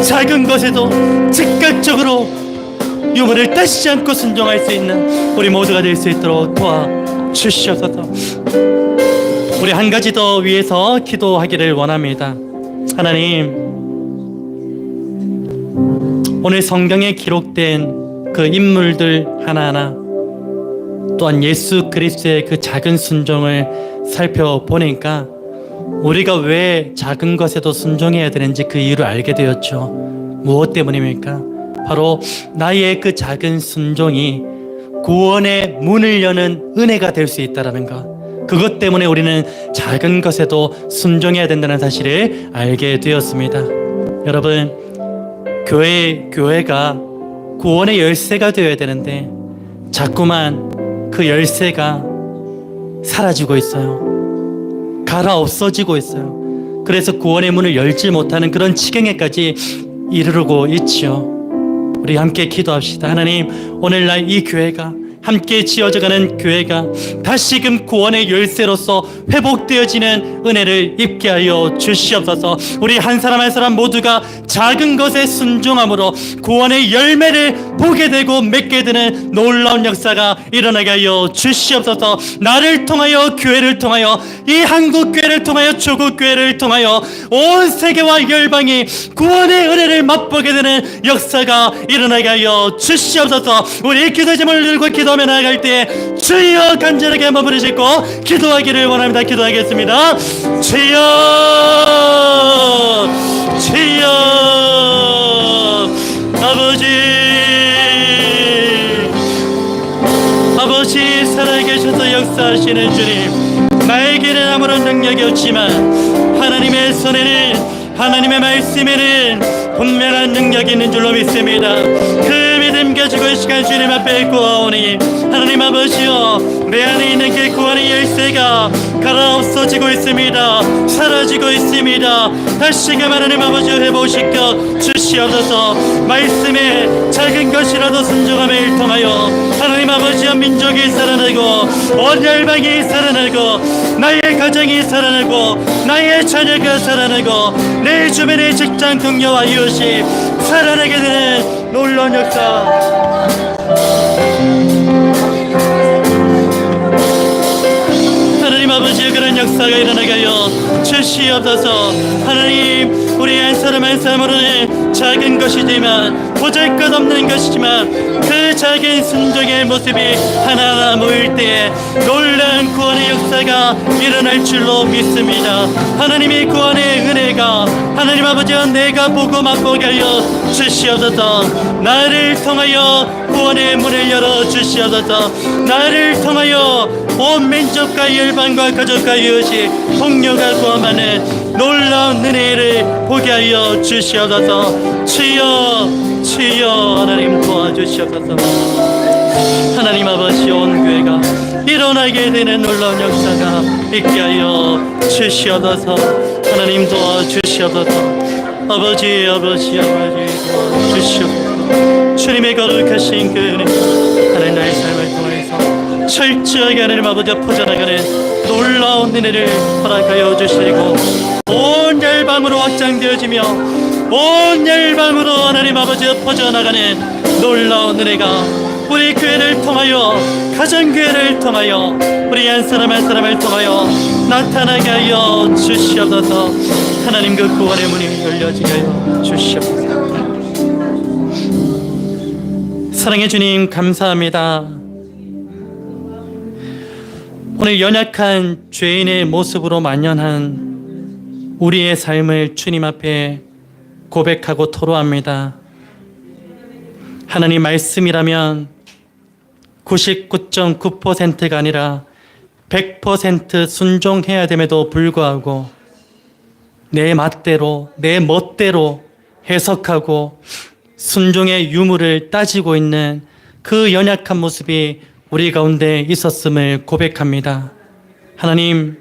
작은 것에도 즉각적으로 유무를 따지지 않고 순종할 수 있는 우리 모두가 될 수 있도록 도와주시옵소서. 우리 한 가지 더 위해서 기도하기를 원합니다. 하나님 오늘 성경에 기록된 그 인물들 하나하나 또한 예수 그리스도의 그 작은 순종을 살펴보니까 우리가 왜 작은 것에도 순종해야 되는지 그 이유를 알게 되었죠. 무엇 때문입니까? 바로 나의 그 작은 순종이 구원의 문을 여는 은혜가 될 수 있다는 것, 그것 때문에 우리는 작은 것에도 순종해야 된다는 사실을 알게 되었습니다. 여러분, 교회가 구원의 열쇠가 되어야 되는데 자꾸만 그 열쇠가 사라지고 있어요. 갈아 없어지고 있어요. 그래서 구원의 문을 열지 못하는 그런 지경에까지 이르르고 있지요. 우리 함께 기도합시다. 하나님, 오늘날 이 교회가 함께 지어져가는 교회가 다시금 구원의 열쇠로서 회복되어지는 은혜를 입게 하여 주시옵소서. 우리 한 사람 한 사람 모두가 작은 것에 순종함으로 구원의 열매를 보게 되고 맺게 되는 놀라운 역사가 일어나게 하여 주시옵소서. 나를 통하여, 교회를 통하여, 이 한국 교회를 통하여, 조국 교회를 통하여 온 세계와 열방이 구원의 은혜를 맛보게 되는 역사가 일어나게 하여 주시옵소서. 우리 기도짐을 들고 기도하며 나아갈 때 주여 간절하게 한번 부르짖고 기도하기를 원합니다. 기도하겠습니다. 주여, 주여, 아버지 살아계셔서 역사하시는 주님, 나에게는 아무런 능력이 없지만 하나님의 손에는, 하나님의 말씀에는 분명한 능력이 있는 줄로 믿습니다. 그 믿음 가지고 이 시간 주님 앞에 구하오니 하나님 아버지여, 내 안에 있는 그 구원의 열쇠가 갈아엎어지고 있습니다. 사라지고 있습니다. 다시금 하나님 아버지 회복시켜 주시옵소서. 말씀에 작은 것이라도 순종함을 통하여 하나님 아버지와 민족이 살아나고 온 열방이 살아나고 나의 가정이 살아나고 나의 자녀가 살아나고 내 주변의 직장 동료와 이웃이 살아나게 되는 놀라운 역사, 하나님 아버지의 그런 역사가 일어나게 하여 주시옵소서. 하나님, 우리 한 사람 한 사람으로는 작은 것이지만, 보잘것없는 것이지만 그 작은 순종의 모습이 하나하나 모일 때에 놀라운 구원의 역사가 일어날 줄로 믿습니다. 하나님의 구원의 은혜가 하나님 아버지와 내가 보고 맛보게 하여 주시옵소서. 나를 통하여 구원의 문을 열어 주시옵소서. 나를 통하여 온 민족과 열방과 가족과 이웃이 동료가 구원받는 놀라운 은혜를 보게 하여 주시옵소서. 주여, 주여, 하나님 도와주시옵소서. 하나님 아버지, 온 교회가 일어나게 되는 놀라운 역사가 있게 하여 주시옵소서. 하나님 도와주시옵소서. 아버지, 아버지, 아버지 도와주시옵소서. 주님의 거룩하신 그 은혜, 하나님 나의 삶을 통해서 철저하게 하나님 아버지 퍼져나가는 놀라운 은혜를 허락하여 주시고 온 열방으로 확장되어지며 온 열방으로 하나님 아버지 퍼져나가는 놀라운 은혜가 우리 교회를 통하여, 가정교회를 통하여, 우리 한 사람 한 사람을 통하여 나타나게 하여 주시옵소서. 하나님, 그 구원의 문이 열려지게 하여 주시옵소서. 사랑의 주님, 감사합니다. 오늘 연약한 죄인의 모습으로 만연한 우리의 삶을 주님 앞에 고백하고 토로합니다. 하나님, 말씀이라면 99.9%가 아니라 100% 순종해야 됨에도 불구하고 내 맛대로, 내 멋대로 해석하고 순종의 유무를 따지고 있는 그 연약한 모습이 우리 가운데 있었음을 고백합니다. 하나님,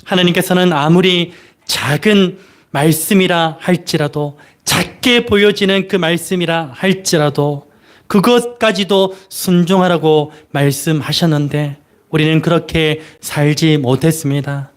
하나님께서는 아무리 작은 말씀이라 할지라도, 작게 보여지는 그 말씀이라 할지라도 그것까지도 순종하라고 말씀하셨는데 우리는 그렇게 살지 못했습니다.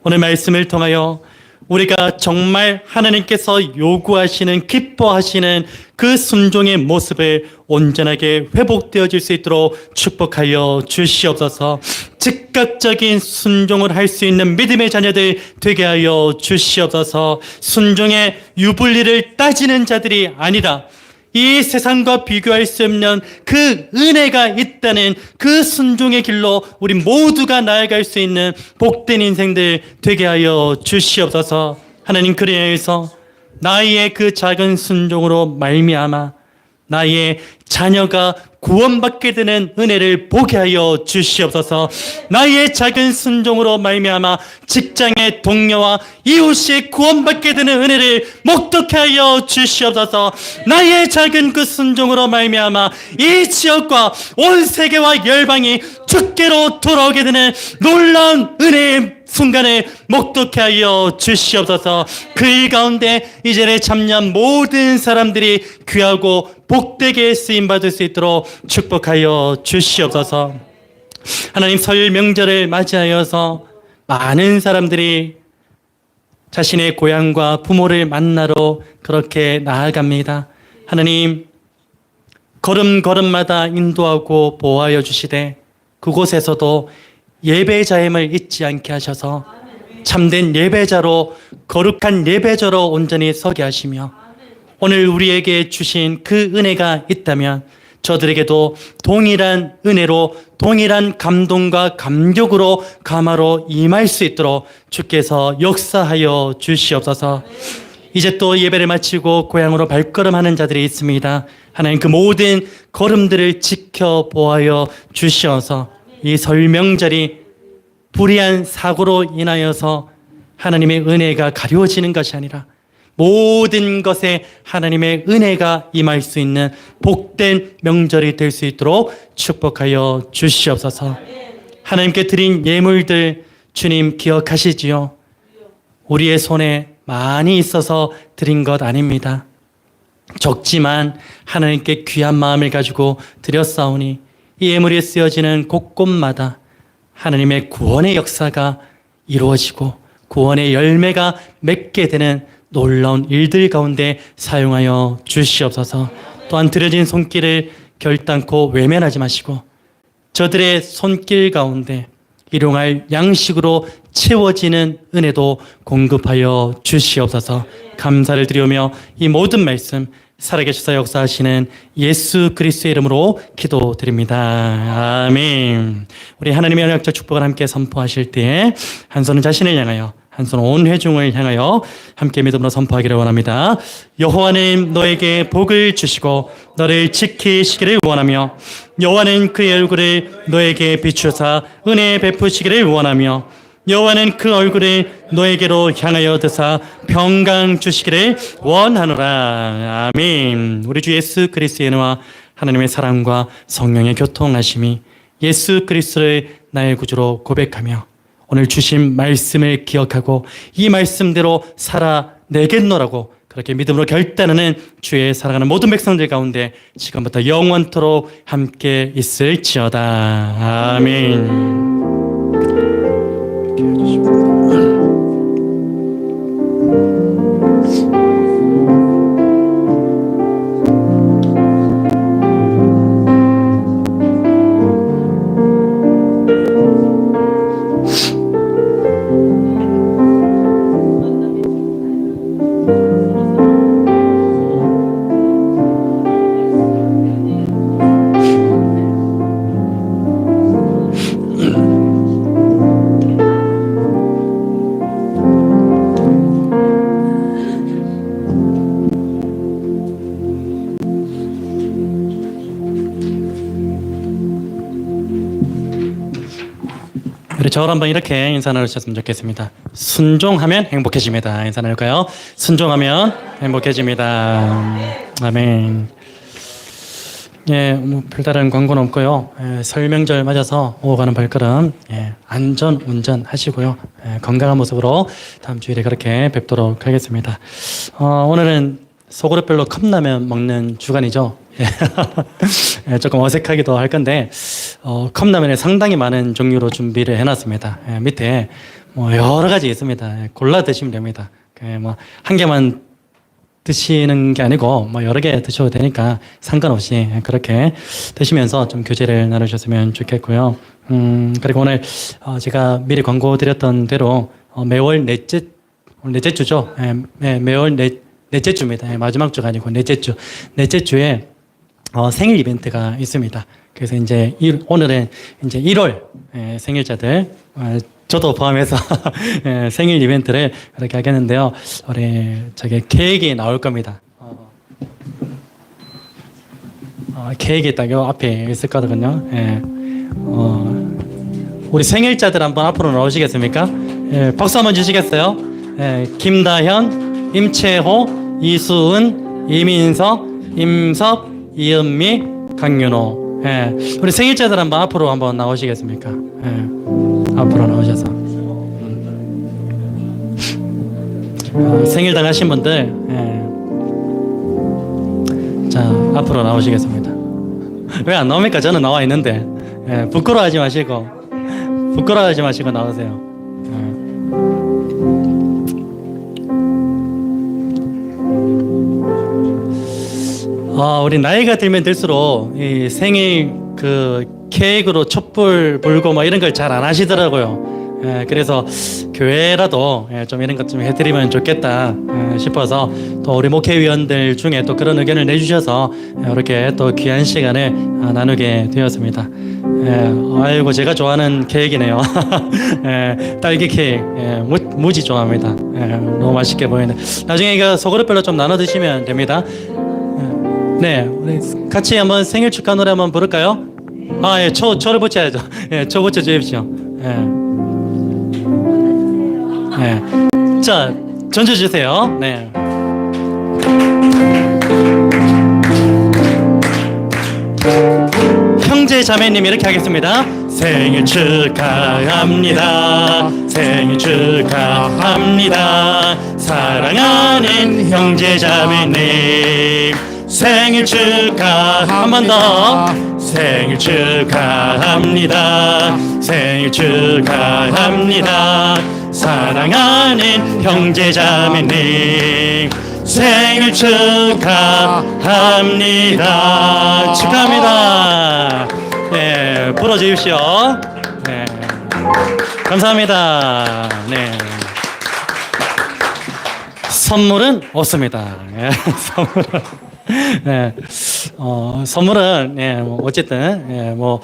오늘 말씀을 통하여 우리가 정말 하나님께서 요구하시는, 기뻐하시는 그 순종의 모습을 온전하게 회복되어질 수 있도록 축복하여 주시옵소서. 즉각적인 순종을 할 수 있는 믿음의 자녀들 되게 하여 주시옵소서. 순종의 유불리를 따지는 자들이 아니라 이 세상과 비교할 수 없는 그 은혜가 있다는 그 순종의 길로 우리 모두가 나아갈 수 있는 복된 인생들 되게 하여 주시옵소서. 하나님, 그리하여서 나의 그 작은 순종으로 말미암아 나의 자녀가 구원받게 되는 은혜를 보게 하여 주시옵소서. 나의 작은 순종으로 말미암아 직장의 동료와 이웃이 구원받게 되는 은혜를 목독하게 하여 주시옵소서. 나의 작은 그 순종으로 말미암아 이 지역과 온 세계와 열방이 주께로 돌아오게 되는 놀라운 은혜의 순간을 목독케 하여 주시옵소서. 그 일 가운데 이전에 참여한 모든 사람들이 귀하고 복되게 쓰임받을 수 있도록 축복하여 주시옵소서. 하나님, 설 명절을 맞이하여서 많은 사람들이 자신의 고향과 부모를 만나러 그렇게 나아갑니다. 하나님, 걸음걸음마다 인도하고 보호하여 주시되 그곳에서도 예배자임을 잊지 않게 하셔서 참된 예배자로, 거룩한 예배자로 온전히 서게 하시며, 오늘 우리에게 주신 그 은혜가 있다면 저들에게도 동일한 은혜로, 동일한 감동과 감격으로 감화로 임할 수 있도록 주께서 역사하여 주시옵소서. 이제 또 예배를 마치고 고향으로 발걸음하는 자들이 있습니다. 하나님, 그 모든 걸음들을 지켜보아여 주시어서 이 설 명절이 불의한 사고로 인하여서 하나님의 은혜가 가려워지는 것이 아니라 모든 것에 하나님의 은혜가 임할 수 있는 복된 명절이 될 수 있도록 축복하여 주시옵소서. 하나님께 드린 예물들 주님 기억하시지요? 우리의 손에 많이 있어서 드린 것 아닙니다. 적지만 하나님께 귀한 마음을 가지고 드렸사오니 이 예물이 쓰여지는 곳곳마다 하나님의 구원의 역사가 이루어지고 구원의 열매가 맺게 되는 놀라운 일들 가운데 사용하여 주시옵소서. 또한 드려진 손길을 결단코 외면하지 마시고 저들의 손길 가운데 일용할 양식으로 채워지는 은혜도 공급하여 주시옵소서. 감사를 드리며 이 모든 말씀 살아계셔서 역사하시는 예수 그리스도의 이름으로 기도드립니다. 아멘. 우리 하나님의 언약적 축복을 함께 선포하실 때 한 손은 자신을 향하여, 한 손은 온 회중을 향하여 함께 믿음으로 선포하기를 원합니다. 여호와는 너에게 복을 주시고 너를 지키시기를 원하며, 여호와는 그의 얼굴을 너에게 비추사 은혜 베푸시기를 원하며, 여호와는 그 얼굴을 너에게로 향하여 드사 평강 주시기를 원하노라. 아멘. 우리 주 예수 그리스도의 은혜와 하나님의 사랑과 성령의 교통하심이 예수 그리스도를 나의 구주로 고백하며 오늘 주신 말씀을 기억하고 이 말씀대로 살아내겠노라고 그렇게 믿음으로 결단하는 주의 사랑하는 모든 백성들 가운데 지금부터 영원토록 함께 있을지어다. 아멘. 우리 저를 한번 이렇게 인사 나누셨으면 좋겠습니다. 순종하면 행복해집니다. 인사 나눌까요? 순종하면 행복해집니다. 아멘. 예, 뭐 별다른 광고는 없고요. 설 명절 맞아서 오고 가는 발걸음 안전 운전 하시고요. 건강한 모습으로 다음 주일에 그렇게 뵙도록 하겠습니다. 오늘은 소그릇별로 컵라면 먹는 주간이죠. 조금 어색하기도 할 건데 컵라면에 상당히 많은 종류로 준비를 해놨습니다. 밑에 뭐 여러 가지 있습니다. 골라 드시면 됩니다. 뭐 한 개만 드시는 게 아니고 뭐 여러 개 드셔도 되니까 상관없이 그렇게 드시면서 좀 교제를 나누셨으면 좋겠고요. 그리고 오늘 제가 미리 광고 드렸던 대로 매월 넷째 주죠. 매월 넷째 주입니다. 마지막 주가 아니고 넷째 주에 생일 이벤트가 있습니다. 그래서 이제 오늘은 이제 1월 생일자들 저도 포함해서 생일 이벤트를 그렇게 하겠는데요. 우리 저게 케이크 나올 겁니다. 케이크 딱 요 앞에 있을 거거든요. 우리 생일자들 한번 앞으로 나오시겠습니까? 박수 한번 주시겠어요? 김다현, 임채호, 이수은, 이민석, 임섭, 이은미, 강윤호. 우리 생일자들 한번 앞으로 한번 나오시겠습니까? 앞으로 나오셔서. 생일 당하신 분들 자 앞으로 나오시겠습니다. 왜 안 나옵니까? 저는 나와 있는데 부끄러워하지 마시고 나오세요. 우리 나이가 들면 들수록 이 생일 그 케이크로 촛불 불고 뭐 이런 걸 잘 안 하시더라고요. 그래서 교회라도 좀 이런 것 좀 해드리면 좋겠다 싶어서 또 우리 목회위원들 중에 또 그런 의견을 내주셔서 이렇게 또 귀한 시간을 나누게 되었습니다. 아이고 제가 좋아하는 케이크네요. 딸기 케이크 무지 좋아합니다. 너무 맛있게 보이네. 나중에 이거 소그릇별로 좀 나눠 드시면 됩니다. 네, 우리 같이 한번 생일 축하 노래 한번 부를까요? 초를 붙여야죠. 초 붙여 주십시오. 자, 전주 주세요. 네. 형제 자매님 이렇게 하겠습니다. 생일 축하합니다. 생일 축하합니다. 사랑하는 형제 자매님 생일 축하 한 번 더. 생일 축하합니다. 생일 축하합니다. 사랑하는 형제 자매님 생일 축하합니다. 축하합니다. 네, 불어주십시오. 네, 감사합니다. 네. 선물은 없습니다. 네, 선물은 뭐 어쨌든 뭐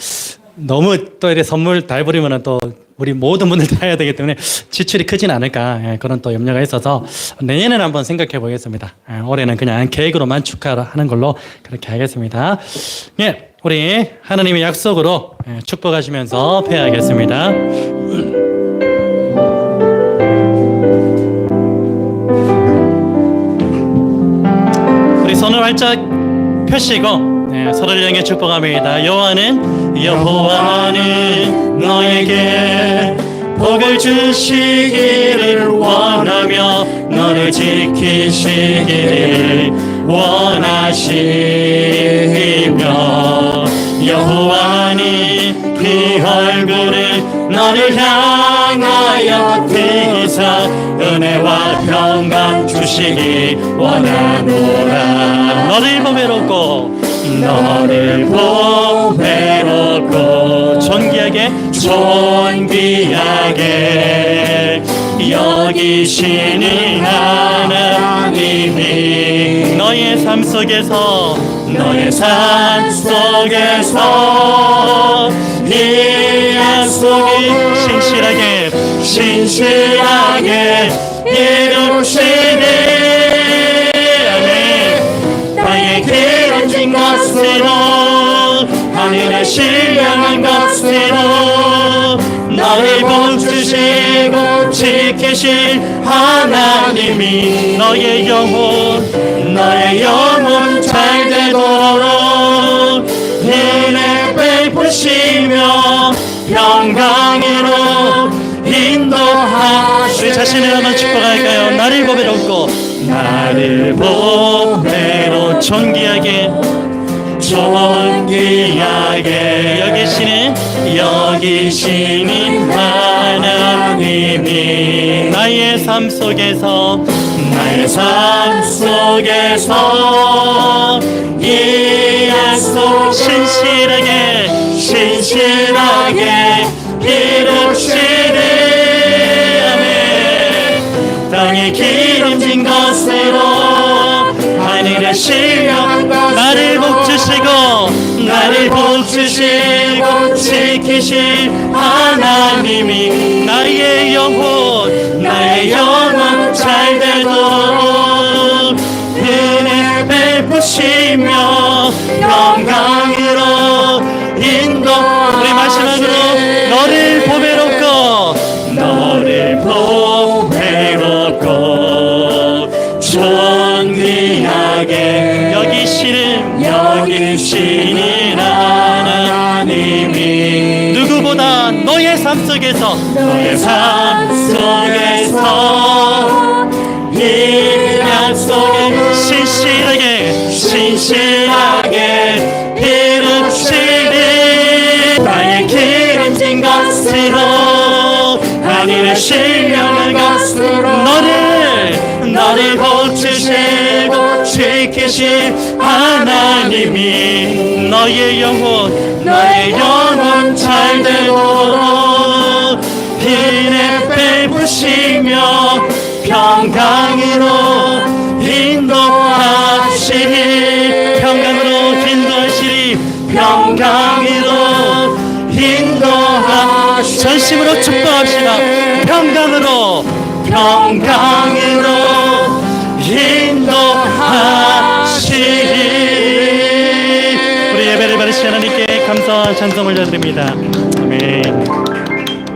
너무 또 이렇게 선물 달 부리면은 또 우리 모든 분들 다 해야 되기 때문에 지출이 크진 않을까 그런 또 염려가 있어서 내년에는 한번 생각해 보겠습니다. 올해는 그냥 계획으로만 축하하는 걸로 그렇게 하겠습니다. 우리 하나님의 약속으로 축복하시면서 패하겠습니다. 우리 손을 활짝 펴시고 서로를 향해 축복합니다. 여호와는 너에게 복을 주시기를 원하며 너를 지키시기를 원하시며 여호와는 그 얼굴을 너를 향하여 드사 은혜와 평강 주시기 원하노라. 너를 보배롭고 존귀하게 여기시는 하나님이 너의 삶 속에서 이 약속이 신실하게 이루시니 땅에 기름진 것으로 하늘에 신령한 것으로 너를 복주시고 지키실 하나님이 너의 영혼 잘 되도록 은혜 베푸시며 평강으로 인도하시네. 우리 자신을 한번 축복할까요? 나를 보배로 존귀하게 여기시는 하나님이 나의 삶 속에서 이 약속 신실하게 이루시네. 아멘. 땅에 기름진 것으로 하늘에 신령한 것으로 나를 복주시고 지키실 하나님이 나의 영혼 잘 되도록 은혜 베푸시며 영광으로 인도. 우리 마지막으로 너를 보배롭고 존귀하게 여기시는 하나님이 누구보다 너의 삶 속에서 이 약속을 신실하게 이루시리 나의 기름진 것으로 하늘의 신령한 것으로 너를 고치시고 지키신 하나님이 너의 영혼 잘 되도록 비에 베푸시며 평강으로 인도하시리 전심으로 축복합시다. 평강으로 인도하시리. 우리 예배를 받으신 하나님께 감사와 찬송 올려드립니다. 아멘.